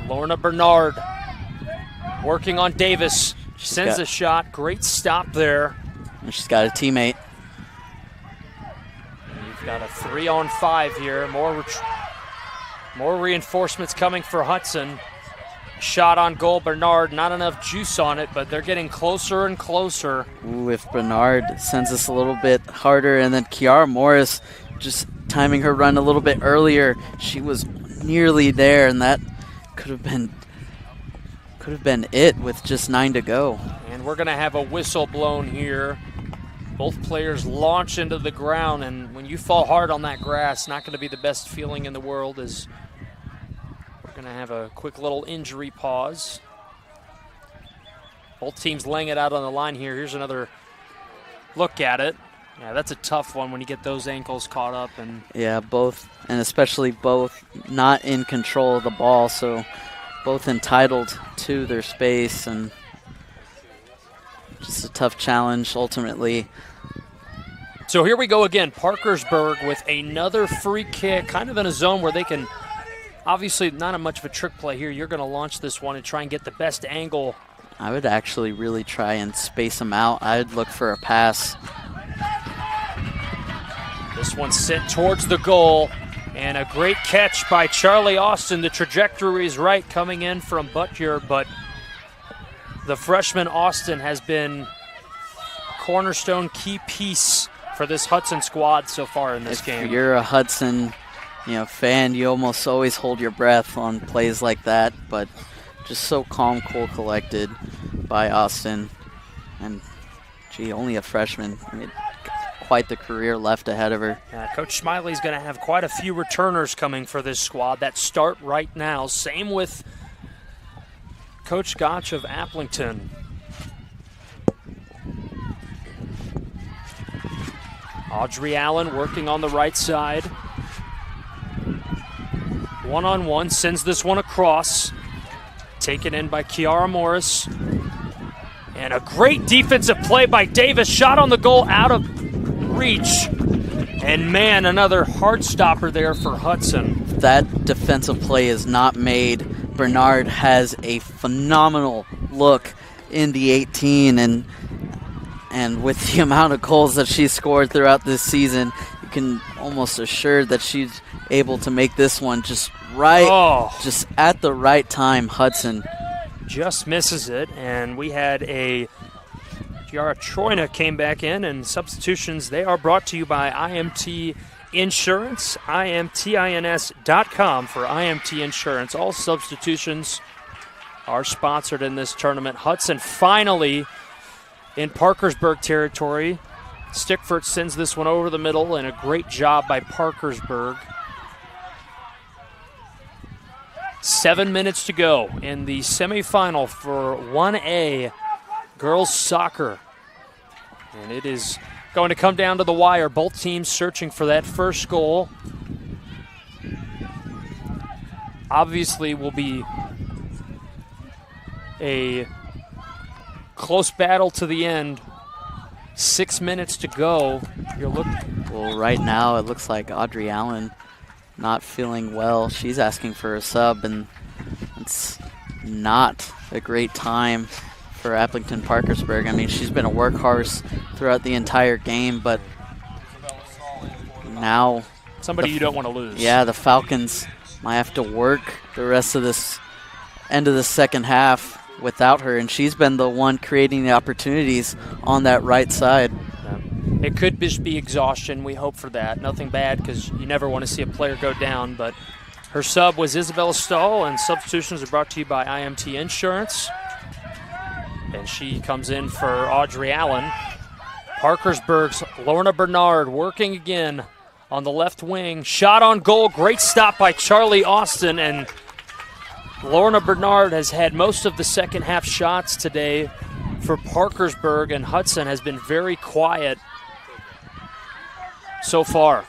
Lorna Bernard working on Davis. She sends a shot. Great stop there. And she's got a teammate. We've got a 3-on-5 here. More reinforcements coming for Hudson. Shot on goal, Bernard. Not enough juice on it, but they're getting closer and closer. Ooh, if Bernard sends us a little bit harder, and then Kiara Morris just timing her run a little bit earlier, she was nearly there, and that could have been it with just 9 to go. And we're going to have a whistle blown here. Both players launch into the ground, and when you fall hard on that grass, not going to be the best feeling in the world. As we're going to have a quick little injury pause. Both teams laying it out on the line here. Here's another look at it. Yeah, that's a tough one when you get those ankles caught up. And yeah, both, and especially both not in control of the ball, so both entitled to their space, and just a tough challenge ultimately. So here we go again. Parkersburg with another free kick, kind of in a zone where they can, obviously not much of a trick play here. You're going to launch this one and try and get the best angle. I would actually really try and space them out. I'd look for a pass. This one sent towards the goal, and a great catch by Charlie Austin. The trajectory is right coming in from Butcher, but the freshman Austin has been a cornerstone key piece for this Hudson squad so far in this game. If you're a Hudson fan, you almost always hold your breath on plays like that, but just so calm, cool, collected by Austin. And, only a freshman. I mean, quite the career left ahead of her. Coach Smiley's going to have quite a few returners coming for this squad that start right now. Same with Coach Gotch of Aplington. Audrey Allen working on the right side. One-on-one, sends this one across. Taken in by Kiara Morris. And a great defensive play by Davis. Shot on the goal, out of reach. And man, another hard stopper there for Hudson. If that defensive play is not made, Bernard has a phenomenal look in the 18, and And with the amount of goals that she's scored throughout this season, you can almost assure that she's able to make this one just right, just at the right time. Hudson just misses it, and we had a Giara Troina came back in, and substitutions, they are brought to you by IMT Insurance, IMTINS.com for IMT Insurance. All substitutions are sponsored in this tournament. Hudson finally in Parkersburg territory. Stickford sends this one over the middle, and a great job by Parkersburg. 7 minutes to go in the semifinal for 1A girls soccer. And it is going to come down to the wire. Both teams searching for that first goal. Obviously will be a close battle to the end. 6 minutes to go. Well, right now it looks like Audrey Allen not feeling well. She's asking for a sub, and it's not a great time for Aplington-Parkersburg. I mean, she's been a workhorse throughout the entire game, but now somebody you don't want to lose. Yeah, the Falcons might have to work the rest of this end of the second half without her, and she's been the one creating the opportunities on that right side. It could just be exhaustion. We hope for that. Nothing bad, because you never want to see a player go down, but her sub was Isabella Stahl, and substitutions are brought to you by IMT Insurance. And she comes in for Audrey Allen. Parkersburg's Lorna Bernard working again on the left wing. Shot on goal. Great stop by Charlie Austin. And Lorna Bernard has had most of the second half shots today for Parkersburg, and Hudson has been very quiet so far.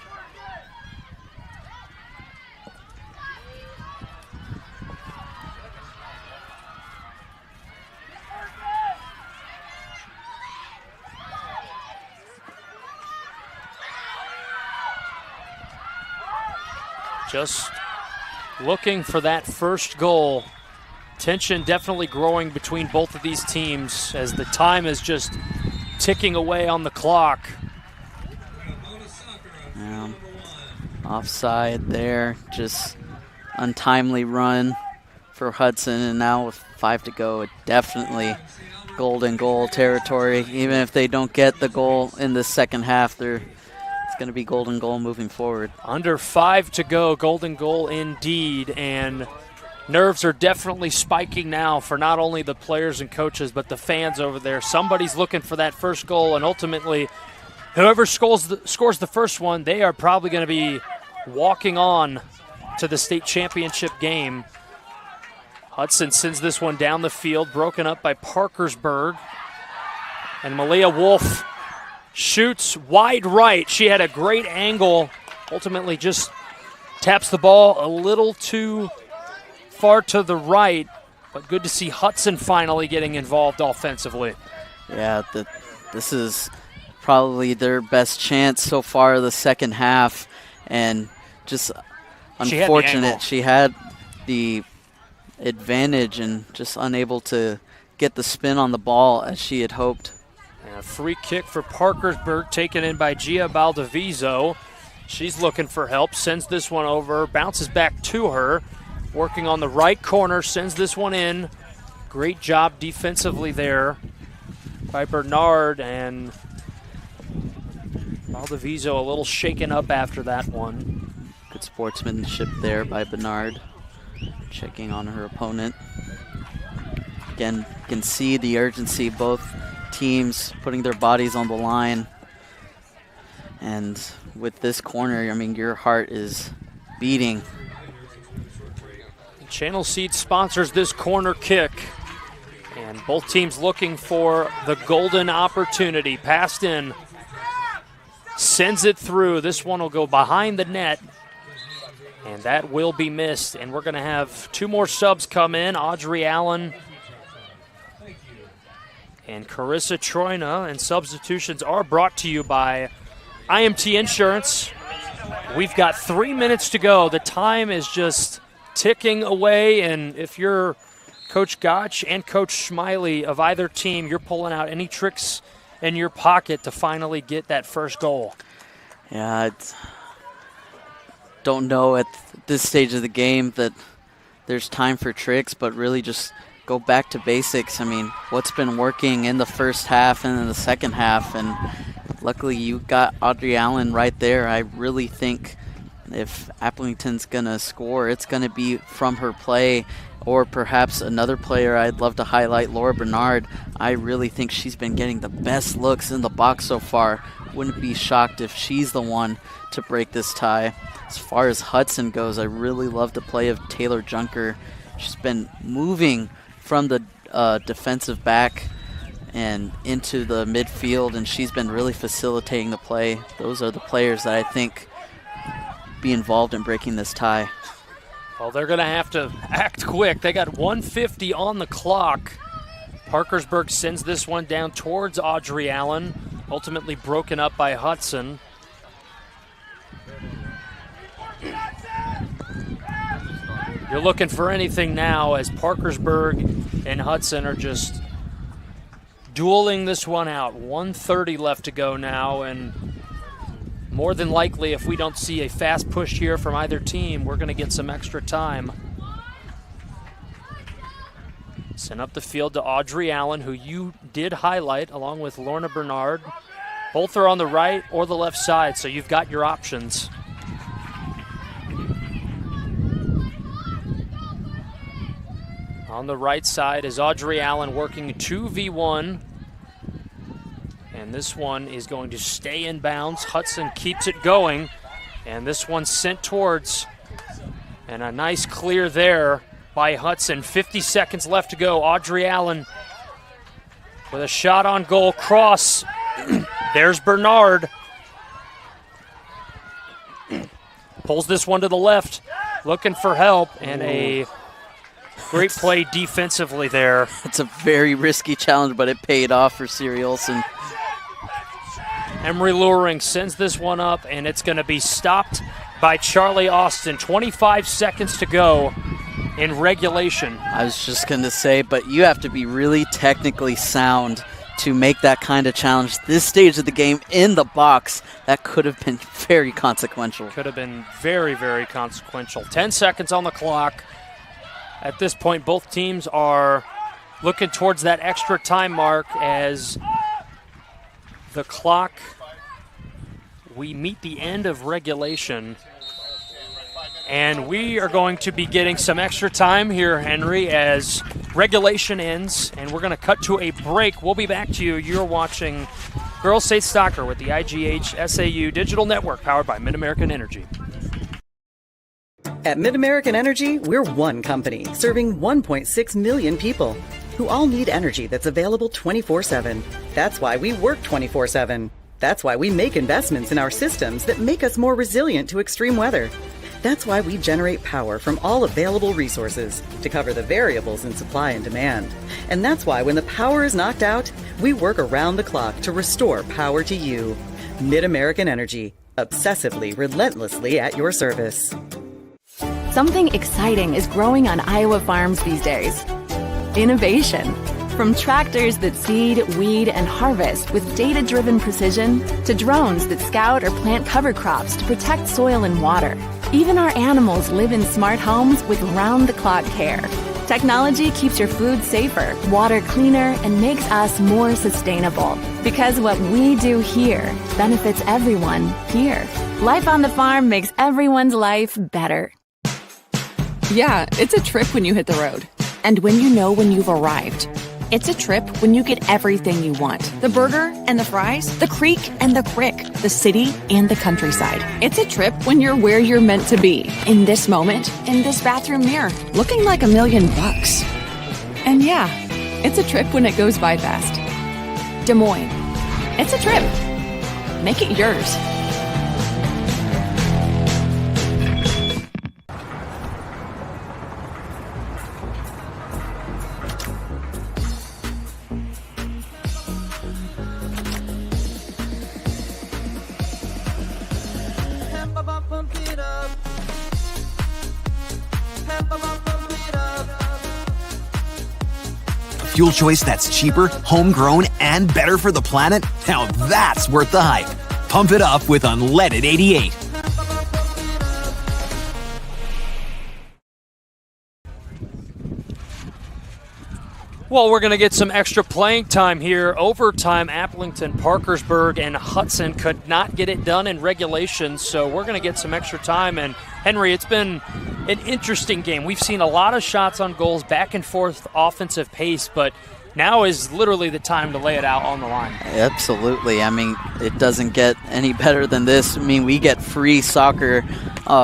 Just looking for that first goal. Tension definitely growing between both of these teams as the time is just ticking away on the clock. Offside there, just untimely run for Hudson, and now with 5 to go, it definitely golden goal territory. Even if they don't get the goal in the second half, it's going to be golden goal moving forward. Under 5 to go, golden goal indeed, and nerves are definitely spiking now for not only the players and coaches, but the fans over there. Somebody's looking for that first goal, and ultimately, whoever scores the first one, they are probably going to be walking on to the state championship game. Hudson sends this one down the field, broken up by Parkersburg. And Malia Wolf shoots wide right. She had a great angle. Ultimately just taps the ball a little too far to the right. But good to see Hudson finally getting involved offensively. Yeah, this is probably their best chance so far of the second half. And just unfortunate, she had the advantage and just unable to get the spin on the ball as she had hoped. And a free kick for Parkersburg taken in by Gia Baldavizo. She's looking for help, sends this one over, bounces back to her, working on the right corner, sends this one in. Great job defensively there by Bernard, and Baldavizo a little shaken up after that one. Good sportsmanship there by Bernard, checking on her opponent. Again, you can see the urgency, both teams putting their bodies on the line. And with this corner, I mean, your heart is beating. Channel Seed sponsors this corner kick. And both teams looking for the golden opportunity. Passed in. Sends it through. This one will go behind the net. And that will be missed. And we're going to have 2 more subs come in. Audrey Allen and Carissa Troina. And substitutions are brought to you by IMT Insurance. We've got 3 minutes to go. The time is just ticking away. And if you're Coach Gotch and Coach Schmeily of either team, you're pulling out any tricks in your pocket to finally get that first goal. Yeah, don't know at this stage of the game that there's time for tricks, but really just go back to basics. I mean, what's been working in the first half and in the second half, and luckily you got Audrey Allen right there. I really think if Aplington's going to score, it's going to be from her play, or perhaps another player I'd love to highlight, Laura Bernard. I really think she's been getting the best looks in the box so far. Wouldn't be shocked if she's the one to break this tie. As far as Hudson goes, I really love the play of Taylor Junker. She's been moving from the defensive back and into the midfield, and she's been really facilitating the play. Those are the players that I think be involved in breaking this tie. Well, they're going to have to act quick. They got 1:50 on the clock. Parkersburg sends this one down towards Audrey Allen, ultimately broken up by Hudson. You're looking for anything now as Parkersburg and Hudson are just dueling this one out. 1:30 left to go now, and more than likely, if we don't see a fast push here from either team, we're going to get some extra time. Send up the field to Audrey Allen, who you did highlight, along with Lorna Bernard. Both are on the right or the left side, so you've got your options. On the right side is Audrey Allen working 2v1. And this one is going to stay in bounds. Hudson keeps it going. And this one's sent towards. And a nice clear there by Hudson. 50 seconds left to go. Audrey Allen with a shot on goal. Cross. There's Bernard. Pulls this one to the left. Looking for help. And a great play defensively there. It's a very risky challenge, but it paid off for Siri Olsen. Emery Luring sends this one up, and it's going to be stopped by Charlie Austin. 25 seconds to go in regulation. I was just going to say, but you have to be really technically sound to make that kind of challenge. This stage of the game in the box, that could have been very consequential. Could have been very, very consequential. 10 seconds on the clock. At this point, both teams are looking towards that extra time mark as the clock, we meet the end of regulation. And we are going to be getting some extra time here, Henry, as regulation ends. And we're going to cut to a break. We'll be back to you. You're watching Girls State Soccer with the IGHSAU Digital Network, powered by Mid-American Energy. At Mid-American Energy, we're one company serving 1.6 million people who all need energy that's available 24/7. That's why we work 24/7. That's why we make investments in our systems that make us more resilient to extreme weather. That's why we generate power from all available resources to cover the variables in supply and demand. And that's why when the power is knocked out, we work around the clock to restore power to you. Mid-American Energy, obsessively, relentlessly at your service. Something exciting is growing on Iowa farms these days. Innovation. From tractors that seed, weed, and harvest with data-driven precision to drones that scout or plant cover crops to protect soil and water. Even our animals live in smart homes with round-the-clock care. Technology keeps your food safer, water cleaner, and makes us more sustainable. Because what we do here benefits everyone here. Life on the farm makes everyone's life better. Yeah, it's a trip when you hit the road. And when you know when you've arrived. It's a trip when you get everything you want. The burger and the fries, the creek and the crick, the city and the countryside. It's a trip when you're where you're meant to be. In this moment, in this bathroom mirror, looking like $1 million. And yeah, it's a trip when it goes by fast. Des Moines. It's a trip. Make it yours. fuel choice that's cheaper, homegrown, and better for the planet? Now that's worth the hype. Pump it up with unleaded 88. Well, we're going to get some extra playing time here. Overtime, Aplington-Parkersburg and Hudson could not get it done in regulation, so we're going to get some extra time. And, Henry, it's been an interesting game. We've seen a lot of shots on goals, back and forth offensive pace, but now is literally the time to lay it out on the line. Absolutely. I mean, it doesn't get any better than this. I mean, we get free soccer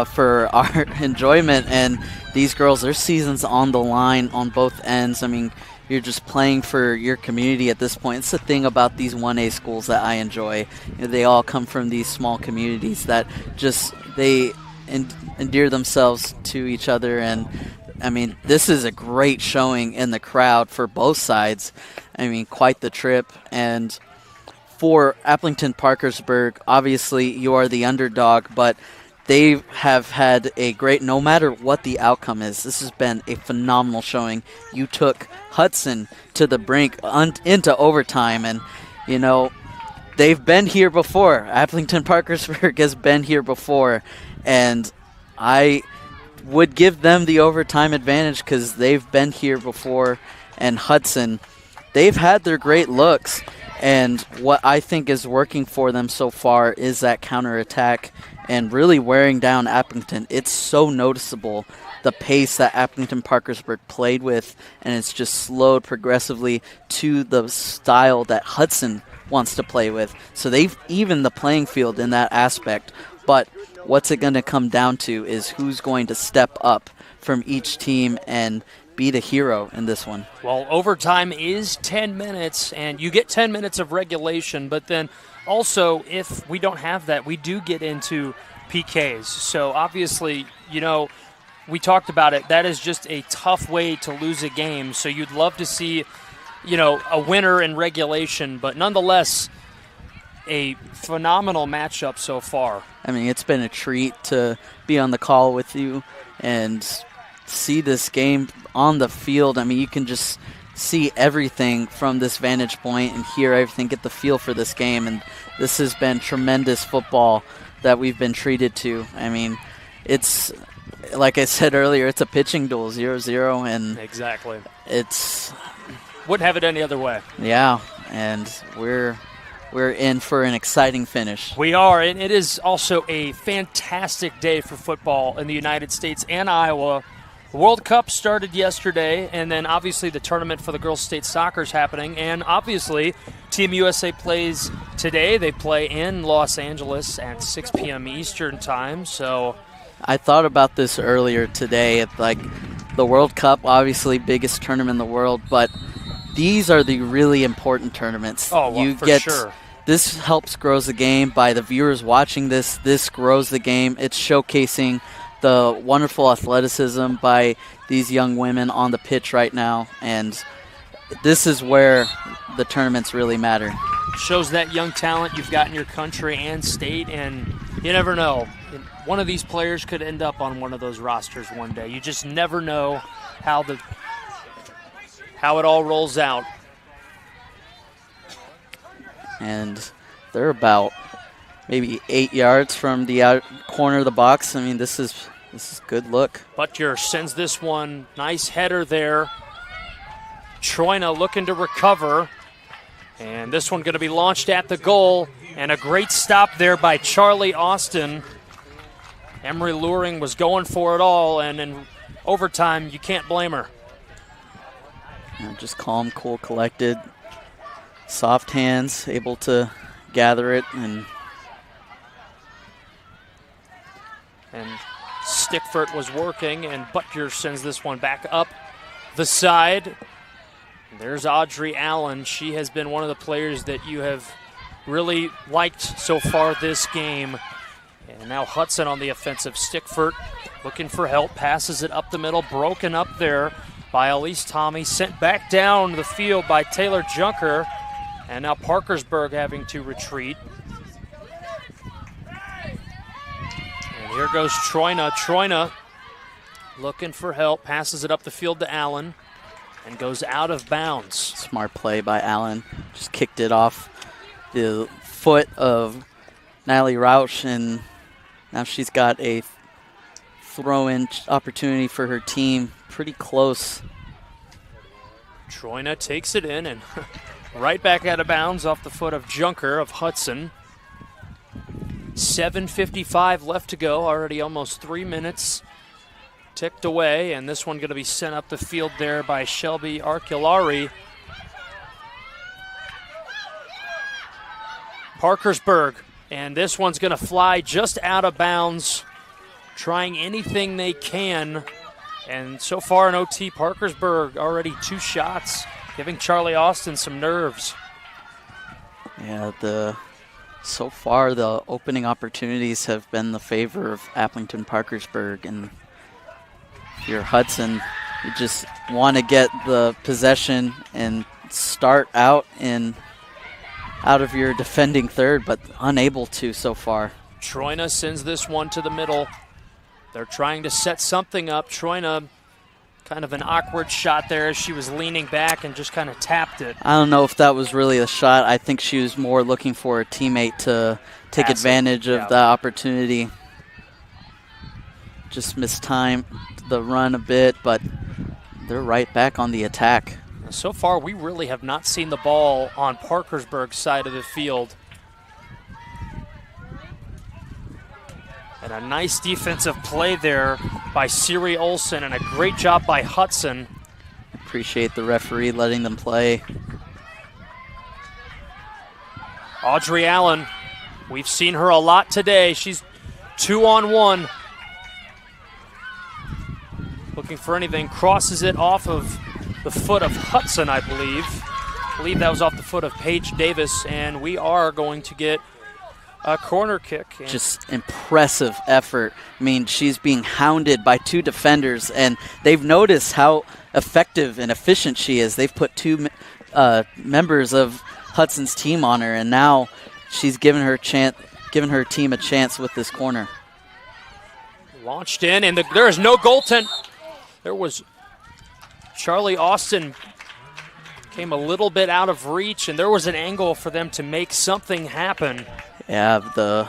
for our enjoyment, and these girls, their season's on the line on both ends. I mean, you're just playing for your community at this point. It's the thing about these 1A schools that I enjoy. You know, they all come from these small communities that just, they endear themselves to each other. And, I mean, this is a great showing in the crowd for both sides. I mean, quite the trip. And for Aplington-Parkersburg, obviously you are the underdog, but they have had a great, no matter what the outcome is, this has been a phenomenal showing. You took Hudson to the brink into overtime, and, you know, they've been here before. Aplington-Parkersburg has been here before, and I would give them the overtime advantage because they've been here before. And Hudson, they've had their great looks, and what I think is working for them so far is that counterattack and really wearing down Aplington. It's so noticeable, the pace that Aplington-Parkersburg played with, and it's just slowed progressively to the style that Hudson wants to play with. So they've evened the playing field in that aspect, but what's it going to come down to is who's going to step up from each team and be the hero in this one. Well, overtime is 10 minutes, and you get 10 minutes of regulation, but then also, if we don't have that, we do get into PKs. So obviously, you know, we talked about it. That is just a tough way to lose a game. So you'd love to see, you know, a winner in regulation, but nonetheless, a phenomenal matchup so far. I mean, it's been a treat to be on the call with you and see this game on the field. I mean, you can just see everything from this vantage point and hear everything, get the feel for this game, and this has been tremendous football that we've been treated to. I mean, it's, like I said earlier, it's a pitching duel, 0-0, and exactly, it's wouldn't have it any other way. Yeah, and we're in for an exciting finish. We are, and it is also a fantastic day for football in the United States and Iowa. The World Cup started yesterday, and then obviously the tournament for the girls' state soccer is happening, and obviously Team USA plays today. They play in Los Angeles at 6 p.m. Eastern time. So I thought about this earlier today. Like, the World Cup, obviously biggest tournament in the world, but these are the really important tournaments. Oh, well, for sure. This helps grows the game. By the viewers watching this grows the game. It's showcasing the wonderful athleticism by these young women on the pitch right now, and this is where the tournaments really matter. Shows that young talent you've got in your country and state, and you never know. One of these players could end up on one of those rosters one day. You just never know how it all rolls out. And they're about maybe 8 yards from the out corner of the box. I mean, this is good look. Butker sends this one. Nice header there. Troina looking to recover. And this one going to be launched at the goal. And a great stop there by Charlie Austin. Emery Luring was going for it all. And in overtime, you can't blame her. Just calm, cool, collected. Soft hands, able to gather it, and Stickford was working, and Butker sends this one back up the side. There's Audrey Allen. She has been one of the players that you have really liked so far this game. And now Hudson on the offensive. Stickford looking for help, passes it up the middle, broken up there by Elise Tommy, sent back down the field by Taylor Junker. And now Parkersburg having to retreat. And here goes Troina. Troina looking for help, passes it up the field to Allen. and goes out of bounds. Smart play by Allen. Just kicked it off the foot of Natalie Rausch, and now she's got a throw-in opportunity for her team. Pretty close. Troina takes it in and right back out of bounds off the foot of Junker of Hudson. 7:55 left to go, already almost 3 minutes ticked away, and this one going to be sent up the field there by Shelby Arculari. Parkersburg, and this one's going to fly just out of bounds, trying anything they can. And so far in OT, Parkersburg already 2 shots, giving Charlie Austin some nerves. Yeah, so far the opening opportunities have been the favor of Aplington-Parkersburg, and if you're Hudson, you just want to get the possession and start out of your defending third, but unable to so far. Troina sends this one to the middle. They're trying to set something up. Troina, kind of an awkward shot there as she was leaning back and just kind of tapped it. I don't know if that was really a shot. I think she was more looking for a teammate to take advantage of the opportunity. Just mistimed the run a bit, but they're right back on the attack. So far, we really have not seen the ball on Parkersburg's side of the field. And a nice defensive play there by Siri Olsen, and a great job by Hudson. Appreciate the referee letting them play. Audrey Allen, we've seen her a lot today. She's 2-on-1. Looking for anything, crosses it off of the foot of Hudson, I believe. I believe that was off the foot of Paige Davis, and we are going to get a corner kick. Just impressive effort. I mean, she's being hounded by 2 defenders, and they've noticed how effective and efficient she is. They've put 2 members of Hudson's team on her, and now she's given her team a chance with this corner. Launched in, and there is no goaltend. There was Charlie Austin came a little bit out of reach, and there was an angle for them to make something happen. Yeah,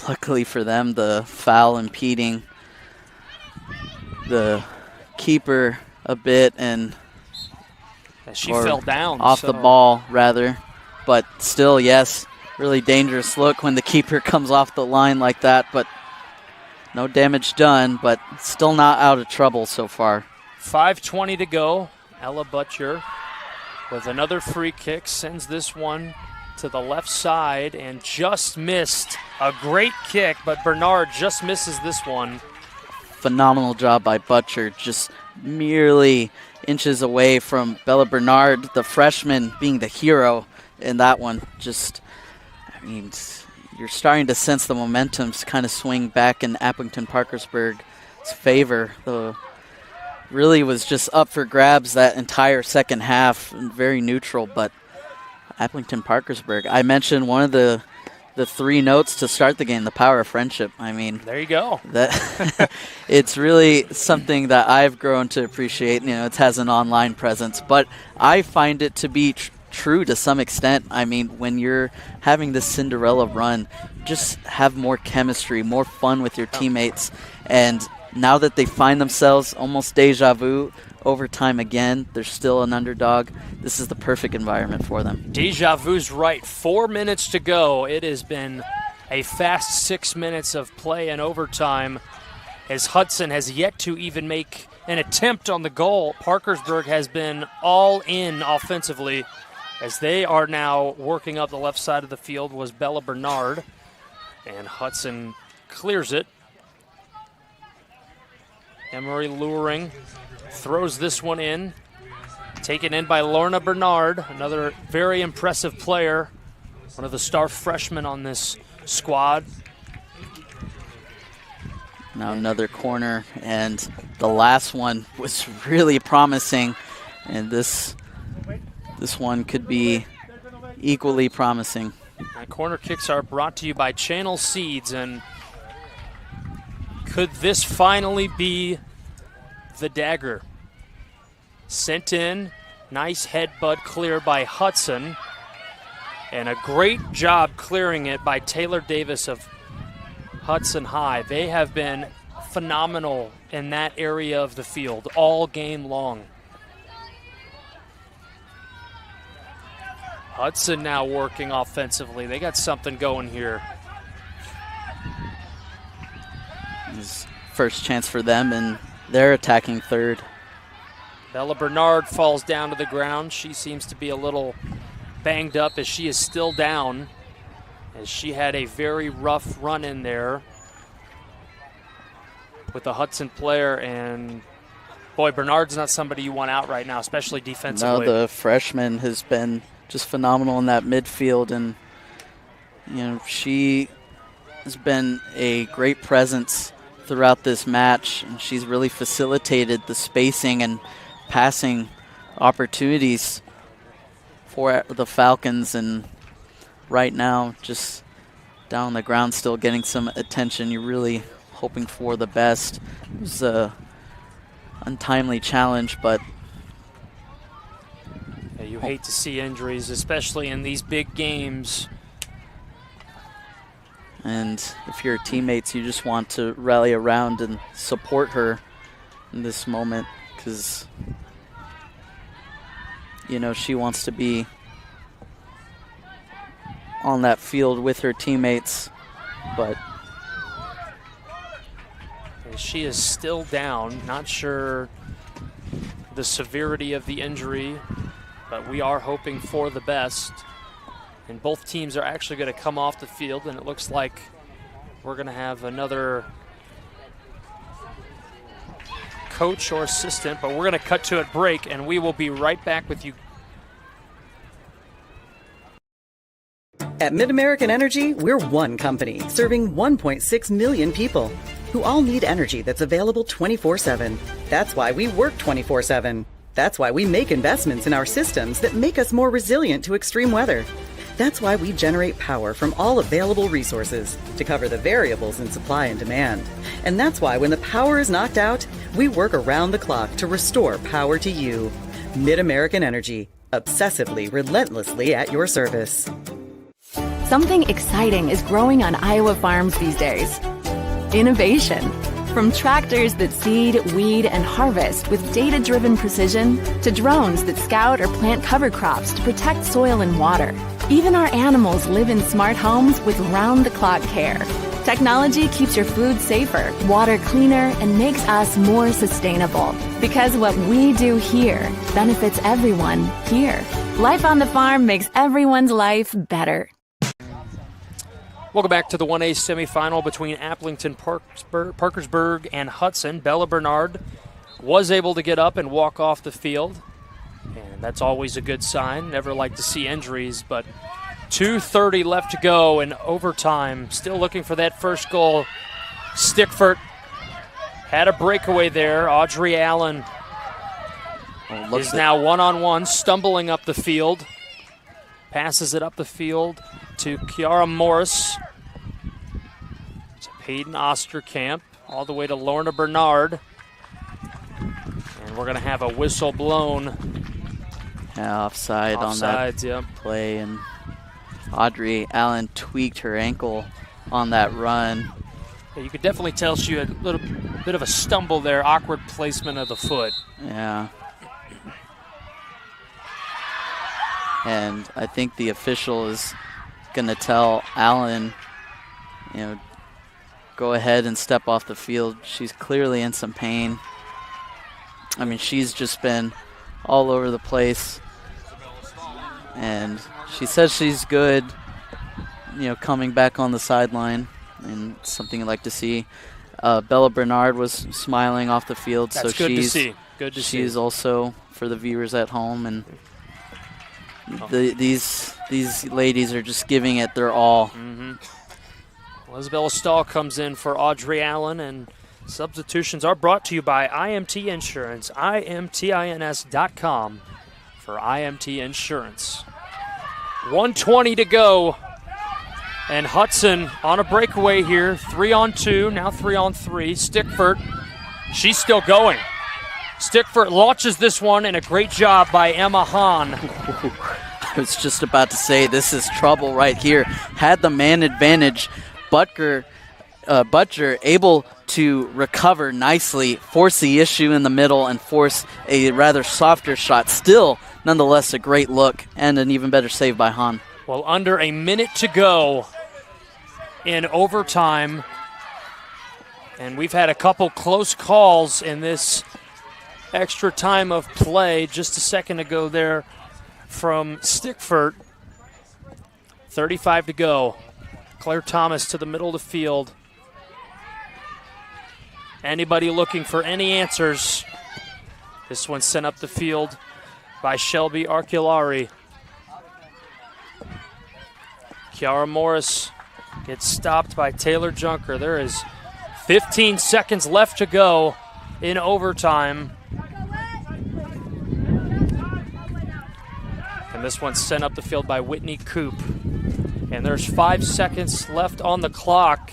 luckily for them, the foul impeding the keeper a bit, and she fell down. Off the ball, rather. But still, yes, really dangerous look when the keeper comes off the line like that, but no damage done, but still not out of trouble so far. 5:20 to go. Ella Butcher with another free kick sends this one to the left side and just missed. A great kick, but Bernard just misses this one. Phenomenal job by Butcher, just merely inches away from Bella Bernard, the freshman, being the hero in that one. Just, I mean, you're starting to sense the momentum's kind of swing back in Aplington-Parkersburg's favor. Really was just up for grabs that entire second half, and very neutral, but Aplington-Parkersburg. I mentioned one of the 3 notes to start the game, the power of friendship. I mean, there you go. That it's really something that I've grown to appreciate. You know, it has an online presence, but I find it to be true to some extent. I mean, when you're having this Cinderella run, just have more chemistry, more fun with your teammates, and now that they find themselves almost deja vu over time again, they're still an underdog. This is the perfect environment for them. Deja vu's right. 4 minutes to go. It has been a fast 6 minutes of play and overtime as Hudson has yet to even make an attempt on the goal. Parkersburg has been all in offensively as they are now working up the left side of the field was Bella Bernard, and Hudson clears it. Emery Luring throws this one in. Taken in by Lorna Bernard, another very impressive player, one of the star freshmen on this squad. Now another corner, and the last one was really promising, and this one could be equally promising. And corner kicks are brought to you by Channel Seeds, and could this finally be the dagger? Sent in. Nice headbutt clear by Hudson. And a great job clearing it by Taylor Davis of Hudson High. They have been phenomenal in that area of the field all game long. Hudson now working offensively. They got something going here. His first chance for them, and they're attacking third. Bella Bernard falls down to the ground. She seems to be a little banged up as she is still down, as she had a very rough run in there with a Hudson player. And boy, Bernard's not somebody you want out right now, especially defensively. No, the freshman has been just phenomenal in that midfield, and she has been a great presence throughout this match, and she's really facilitated the spacing and passing opportunities for the Falcons. And right now, just down on the ground, still getting some attention. You're really hoping for the best. It was a untimely challenge, but you hate to see injuries, especially in these big games. And if you're teammates, you just want to rally around and support her in this moment, because she wants to be on that field with her teammates. But she is still down. Not sure the severity of the injury, but we are hoping for the best. And both teams are actually going to come off the field, and it looks like we're going to have another coach or assistant, but we're going to cut to a break, and we will be right back with you. At MidAmerican Energy, we're one company serving 1.6 million people who all need energy that's available 24/7. That's why we work 24/7. That's why we make investments in our systems that make us more resilient to extreme weather. That's why we generate power from all available resources to cover the variables in supply and demand. And that's why when the power is knocked out, we work around the clock to restore power to you. MidAmerican Energy, obsessively, relentlessly at your service. Something exciting is growing on Iowa farms these days. Innovation. From tractors that seed, weed, and harvest with data-driven precision to drones that scout or plant cover crops to protect soil and water. Even our animals live in smart homes with round-the-clock care. Technology keeps your food safer, water cleaner, and makes us more sustainable. Because what we do here benefits everyone here. Life on the farm makes everyone's life better. Welcome back to the 1A semifinal between Aplington-Parkersburg and Hudson. Bella Bernard was able to get up and walk off the field, and that's always a good sign. Never like to see injuries, but 2:30 left to go in overtime. Still looking for that first goal. Stickford had a breakaway there. Audrey Allen is now one-on-one, stumbling up the field. Passes it up the field to Kiara Morris, to Peyton Osterkamp, all the way to Lorna Bernard. And we're going to have a whistle blown. Yeah, offside on that play. And Audrey Allen tweaked her ankle on that run. Yeah, you could definitely tell she had a little bit of a stumble there, awkward placement of the foot. Yeah. And I think the official is going to tell Allen, go ahead and step off the field. She's clearly in some pain. I mean, she's just been all over the place. And she says she's good, coming back on the sideline, and something I'd like to see. Bella Bernard was smiling off the field. That's so good to see. Good to see. She's also for the viewers at home, and these ladies are just giving it their all. Mm-hmm. Well, Isabella Stahl comes in for Audrey Allen, and substitutions are brought to you by IMT Insurance, IMTINS.com for IMT Insurance. 1:20 to go, and Hudson on a breakaway here, 3-on-2, now 3-on-3. Stickford, she's still going. Stickford launches this one, and a great job by Emma Hahn. I was just about to say, this is trouble right here. Had the man advantage. Butcher able to recover nicely, force the issue in the middle, and force a rather softer shot. Still, nonetheless, a great look and an even better save by Hahn. Well, under a minute to go in overtime, and we've had a couple close calls in this extra time of play. Just a second ago there from Stickford. 35 to go. Claire Thomas to the middle of the field. Anybody looking for any answers? This one sent up the field by Shelby Arculari. Kiara Morris gets stopped by Taylor Junker. There is 15 seconds left to go in overtime. And this one's sent up the field by Whitney Coop. And there's 5 seconds left on the clock.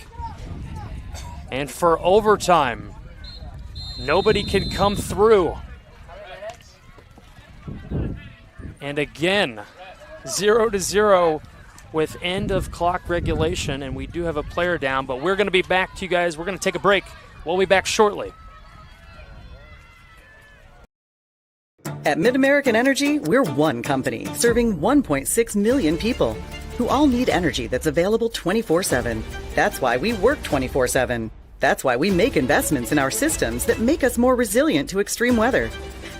And for overtime, nobody can come through. And again, 0-0 with end of clock regulation. And we do have a player down, but we're going to be back to you guys. We're going to take a break. We'll be back shortly. At MidAmerican Energy, we're one company serving 1.6 million people who all need energy that's available 24/7. That's why we work 24/7. That's why we make investments in our systems that make us more resilient to extreme weather.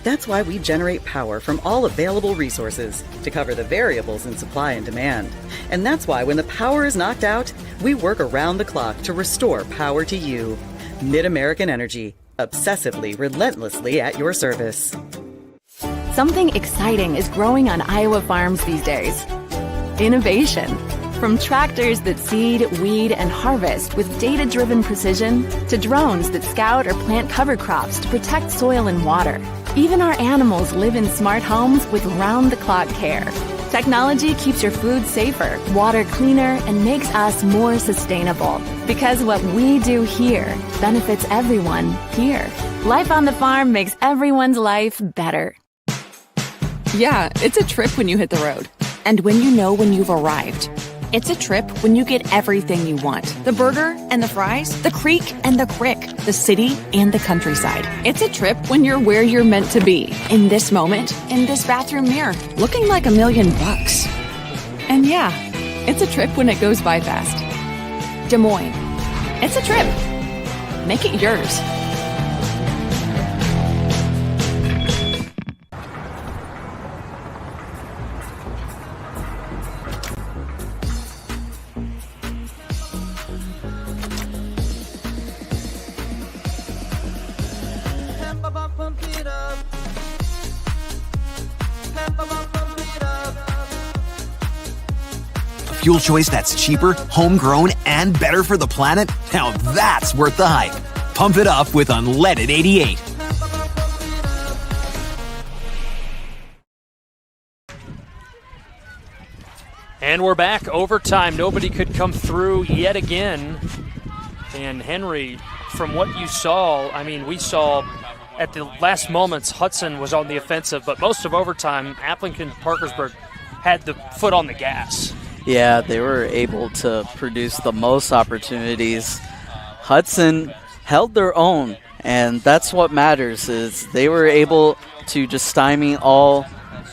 That's why we generate power from all available resources to cover the variables in supply and demand. And that's why when the power is knocked out, we work around the clock to restore power to you. MidAmerican Energy, obsessively, relentlessly at your service. Something exciting is growing on Iowa farms these days. Innovation. From tractors that seed, weed, and harvest with data-driven precision to drones that scout or plant cover crops to protect soil and water. Even our animals live in smart homes with round-the-clock care. Technology keeps your food safer, water cleaner, and makes us more sustainable. Because what we do here benefits everyone here. Life on the farm makes everyone's life better. Yeah, it's a trip when you hit the road. And when you know when you've arrived. It's a trip when you get everything you want. The burger and the fries, the creek and the crick, the city and the countryside. It's a trip when you're where you're meant to be. In this moment, in this bathroom mirror, looking like $1 million. And yeah, it's a trip when it goes by fast. Des Moines. It's a trip. Make it yours. Fuel choice that's cheaper, homegrown, and better for the planet? Now that's worth the hype. Pump it up with unleaded 88. And we're back. Overtime. Nobody could come through yet again. And Henry, from what you saw, I mean, we saw at the last moments Hudson was on the offensive, but most of overtime, Aplington-Parkersburg had the foot on the gas. Yeah, they were able to produce the most opportunities. Hudson held their own, and that's what matters, is they were able to just stymie all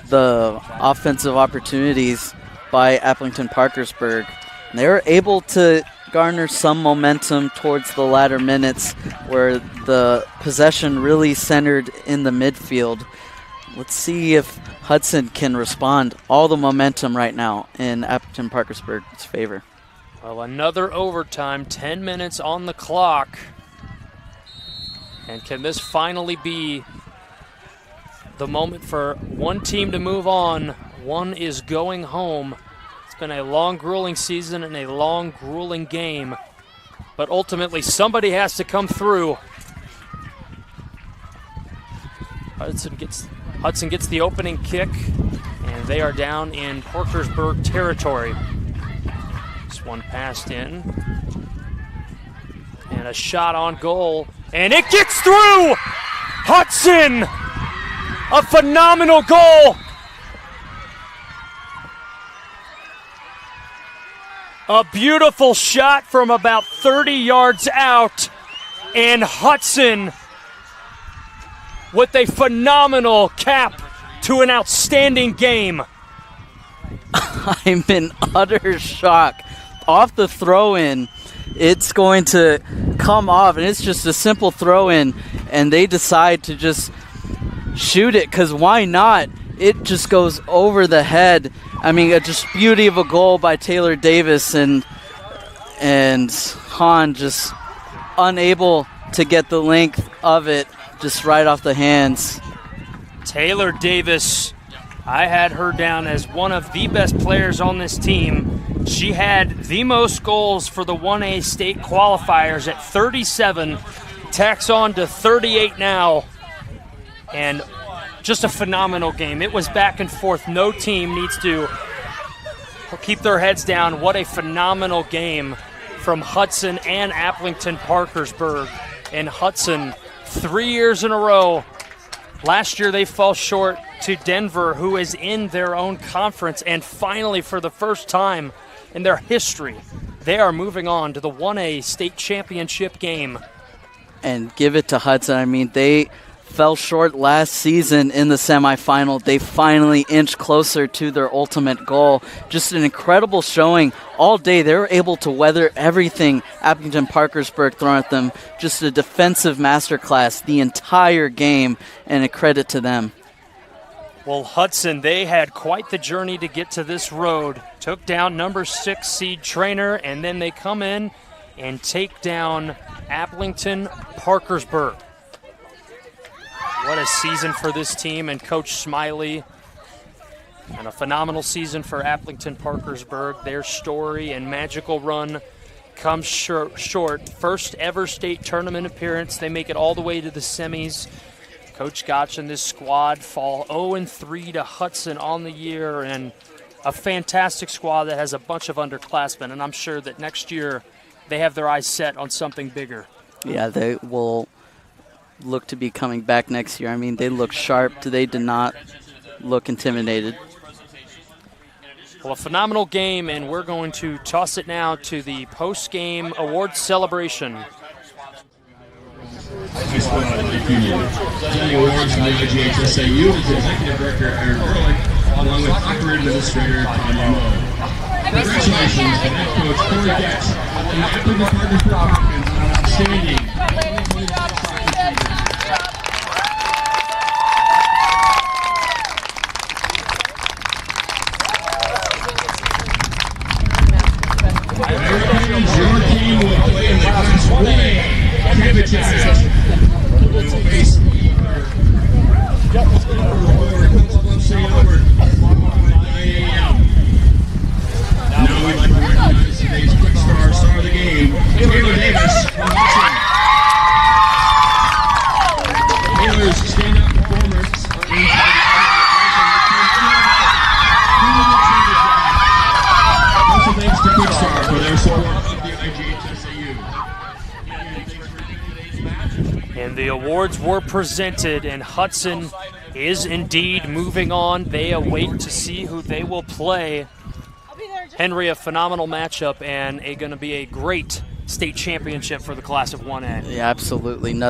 the offensive opportunities by Aplington-Parkersburg. They were able to garner some momentum towards the latter minutes where the possession really centered in the midfield. Let's see if Hudson can respond. All the momentum right now in Aplington-Parkersburg's favor. Well, another overtime, 10 minutes on the clock. And can this finally be the moment for one team to move on? One is going home. It's been a long, grueling season and a long, grueling game. But ultimately, somebody has to come through. Hudson gets the opening kick, and they are down in Parkersburg territory. This one passed in. And a shot on goal, and it gets through! Hudson A phenomenal goal. A beautiful shot from about 30 yards out. And Hudson with a phenomenal cap to an outstanding game. I'm in utter shock. Off the throw-in, it's going to come off, and it's just a simple throw-in, and they decide to just shoot it, because why not? It just goes over the head. I mean, just beauty of a goal by Taylor Davis, and Hahn just unable to get the length of it, just right off the hands. Taylor Davis, I had her down as one of the best players on this team. She had the most goals for the 1A state qualifiers at 37, tacks on to 38 now, and just a phenomenal game. It was back and forth. No team needs to keep their heads down. What a phenomenal game from Hudson and Aplington-Parkersburg. And Hudson, 3 years in a row. Last year they fall short to Denver, who is in their own conference. And finally, for the first time in their history, they are moving on to the 1A state championship game. And give it to Hudson. I mean, they fell short last season in the semifinal. They finally inched closer to their ultimate goal. Just an incredible showing all day. They were able to weather everything Aplington-Parkersburg thrown at them. Just a defensive masterclass the entire game, and a credit to them. Well, Hudson, they had quite the journey to get to this road. Took down number 6 seed Trainer, and then they come in and take down Aplington-Parkersburg. What a season for this team and Coach Smiley. And a phenomenal season for Aplington-Parkersburg. Their story and magical run comes short. First ever state tournament appearance. They make it all the way to the semis. Coach Gotch and this squad fall 0-3 to Hudson on the year, and a fantastic squad that has a bunch of underclassmen. And I'm sure that next year they have their eyes set on something bigger. Yeah, they will look to be coming back next year. I mean, they look sharp. They did not look intimidated. Well, a phenomenal game, and we're going to toss it now to the post-game awards celebration. Presenting awards from the IGHSAU is Executive Director Aaron Ehrlich, along with Upper Administrator Tanya Moe. Congratulations to Head Coach Corey Getz and the Aplington-Parkersburg Hawkins on an outstanding 2025 Americans, your team will play in the Class 1A championship. We will face Now we'd like to recognize today's quick star of the game, Taylor Davis from Hudson. Taylor's stand-up performance also thanks to Quickstar for their support of the IGHSAU. And the awards were presented, and Hudson is indeed moving on. They await to see who they will play. Henry, a phenomenal matchup and going to be a great state championship for the class of 1A. Yeah, absolutely. Nothing